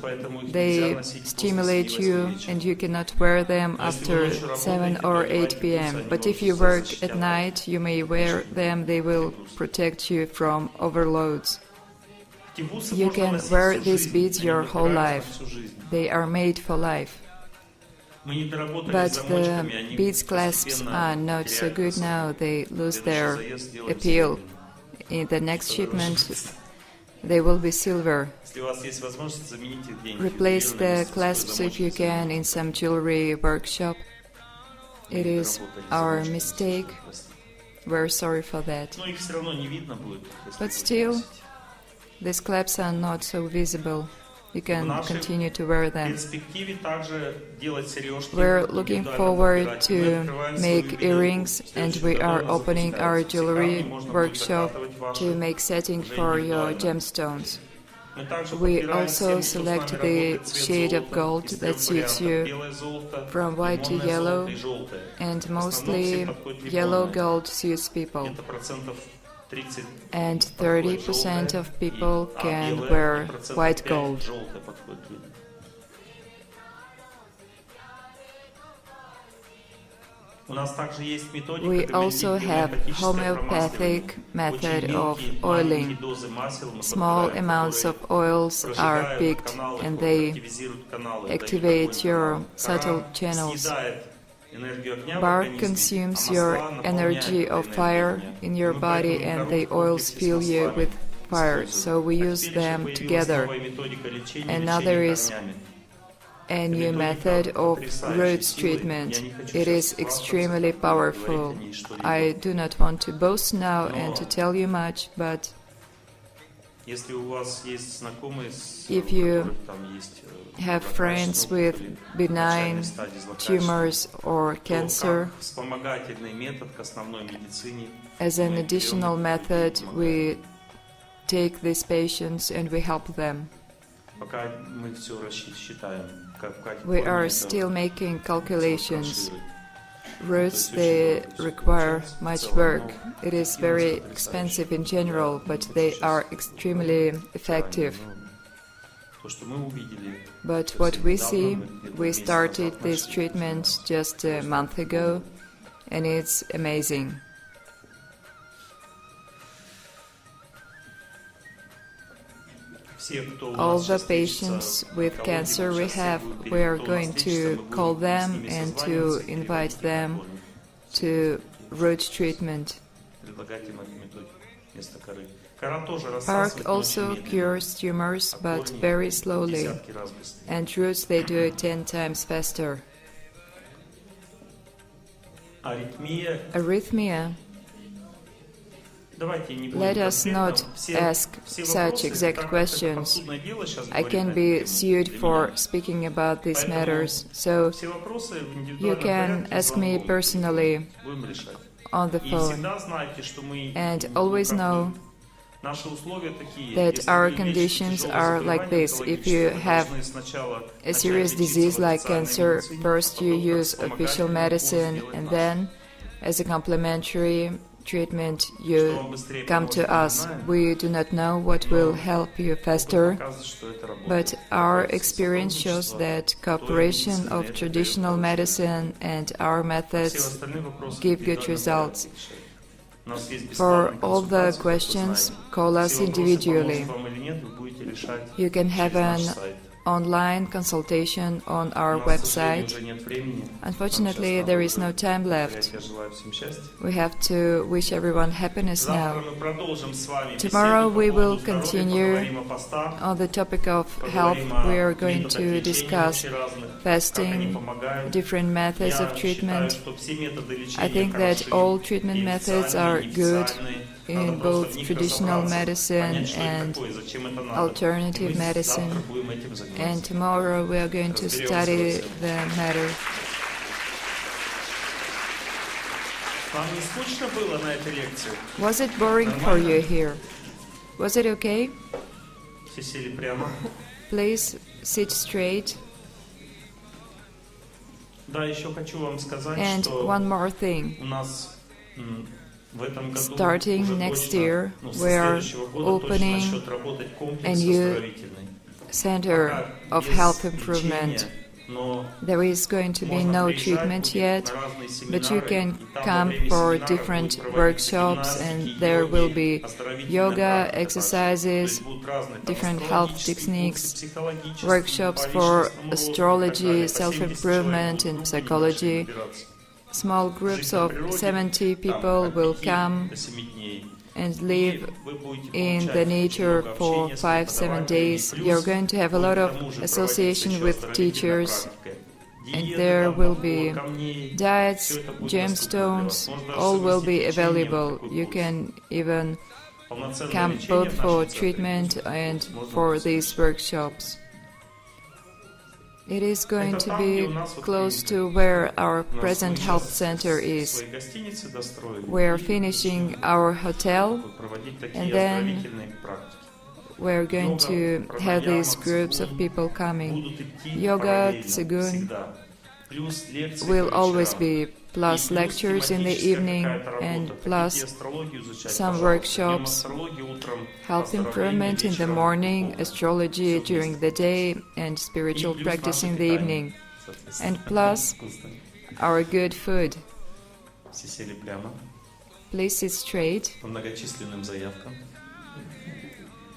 they stimulate you and you cannot wear them after 7 or 8 p.m. But if you work at night, you may wear them, they will protect you from overloads. You can wear these beads your whole life. They are made for life. But the beads clasps are not so good now, they lose their appeal. In the next shipment, they will be silver. Replace the clasps if you can in some jewelry workshop. It is our mistake. We're sorry for that. But still, these clasps are not so visible. You can continue to wear them. We're looking forward to make earrings, and we are opening our jewelry workshop to make settings for your gemstones. We also select the shade of gold that suits you, from white to yellow, and mostly yellow gold suits people. And 30% of people can wear white gold. We also have homeopathic method of oiling. Small amounts of oils are picked and they activate your subtle channels. Bark consumes your energy of fire in your body and the oils fill you with fire, so we use them together. Another is a new method of roots treatment. It is extremely powerful. I do not want to boast now and to tell you much, but if you have friends with benign tumors or cancer, as an additional method, we take these patients and we help them. We are still making calculations. Roots, they require much work. It is very expensive in general, but they are extremely effective. But what we see, we started this treatment just a month ago, and it's amazing. All the patients with cancer we have, we are going to call them and to invite them to root treatment. Bark also cures tumors, but very slowly, and roots, they do it 10 times faster. Arrhythmia Let us not ask such exact questions. I can be sued for speaking about these matters, so you can ask me personally on the phone. And always know that our conditions are like this. If you have a serious disease like cancer, first you use official medicine, and then, as a complementary treatment, you come to us. We do not know what will help you faster, but our experience shows that cooperation of traditional medicine and our methods give good results. For all the questions, call us individually. You can have an online consultation on our website. Unfortunately, there is no time left. We have to wish everyone happiness now. Tomorrow we will continue on the topic of health. We are going to discuss fasting, different methods of treatment. I think that all treatment methods are good in both traditional medicine and alternative medicine. And tomorrow we are going to study the matter. Was it boring for you here? Was it okay? Please sit straight. And one more thing. Starting next year, we are opening a new center of health improvement. There is going to be no treatment yet, but you can come for different workshops, and there will be yoga, exercises, different health techniques, workshops for astrology, self-improvement, and psychology. Small groups of 70 people will come and live in the nature for 5-7 days. You're going to have a lot of association with teachers, and there will be diets, gemstones, all will be available. You can even come both for treatment and for these workshops. It is going to be close to where our present health center is. We're finishing our hotel, and then we're going to have these groups of people coming. Yoga, Tsegun will always be, plus lectures in the evening, and plus some workshops, health improvement in the morning, astrology during the day, and spiritual practice in the evening, and plus our good food. Please sit straight.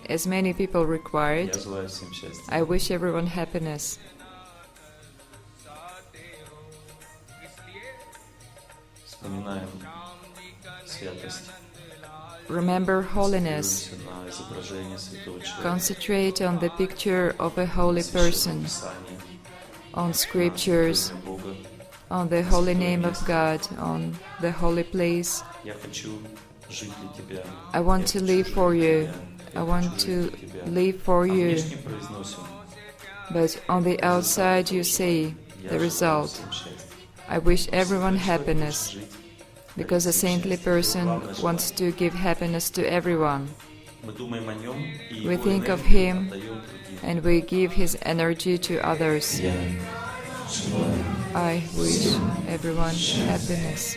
As many people required, I wish everyone happiness. Remember holiness. Concentrate on the picture of a holy person, on scriptures, on the holy name of God, on the holy place. I want to live for you. I want to live for you. But on the outside you say the result. I wish everyone happiness, because a saintly person wants to give happiness to everyone. We think of him and we give his energy to others. I wish everyone happiness.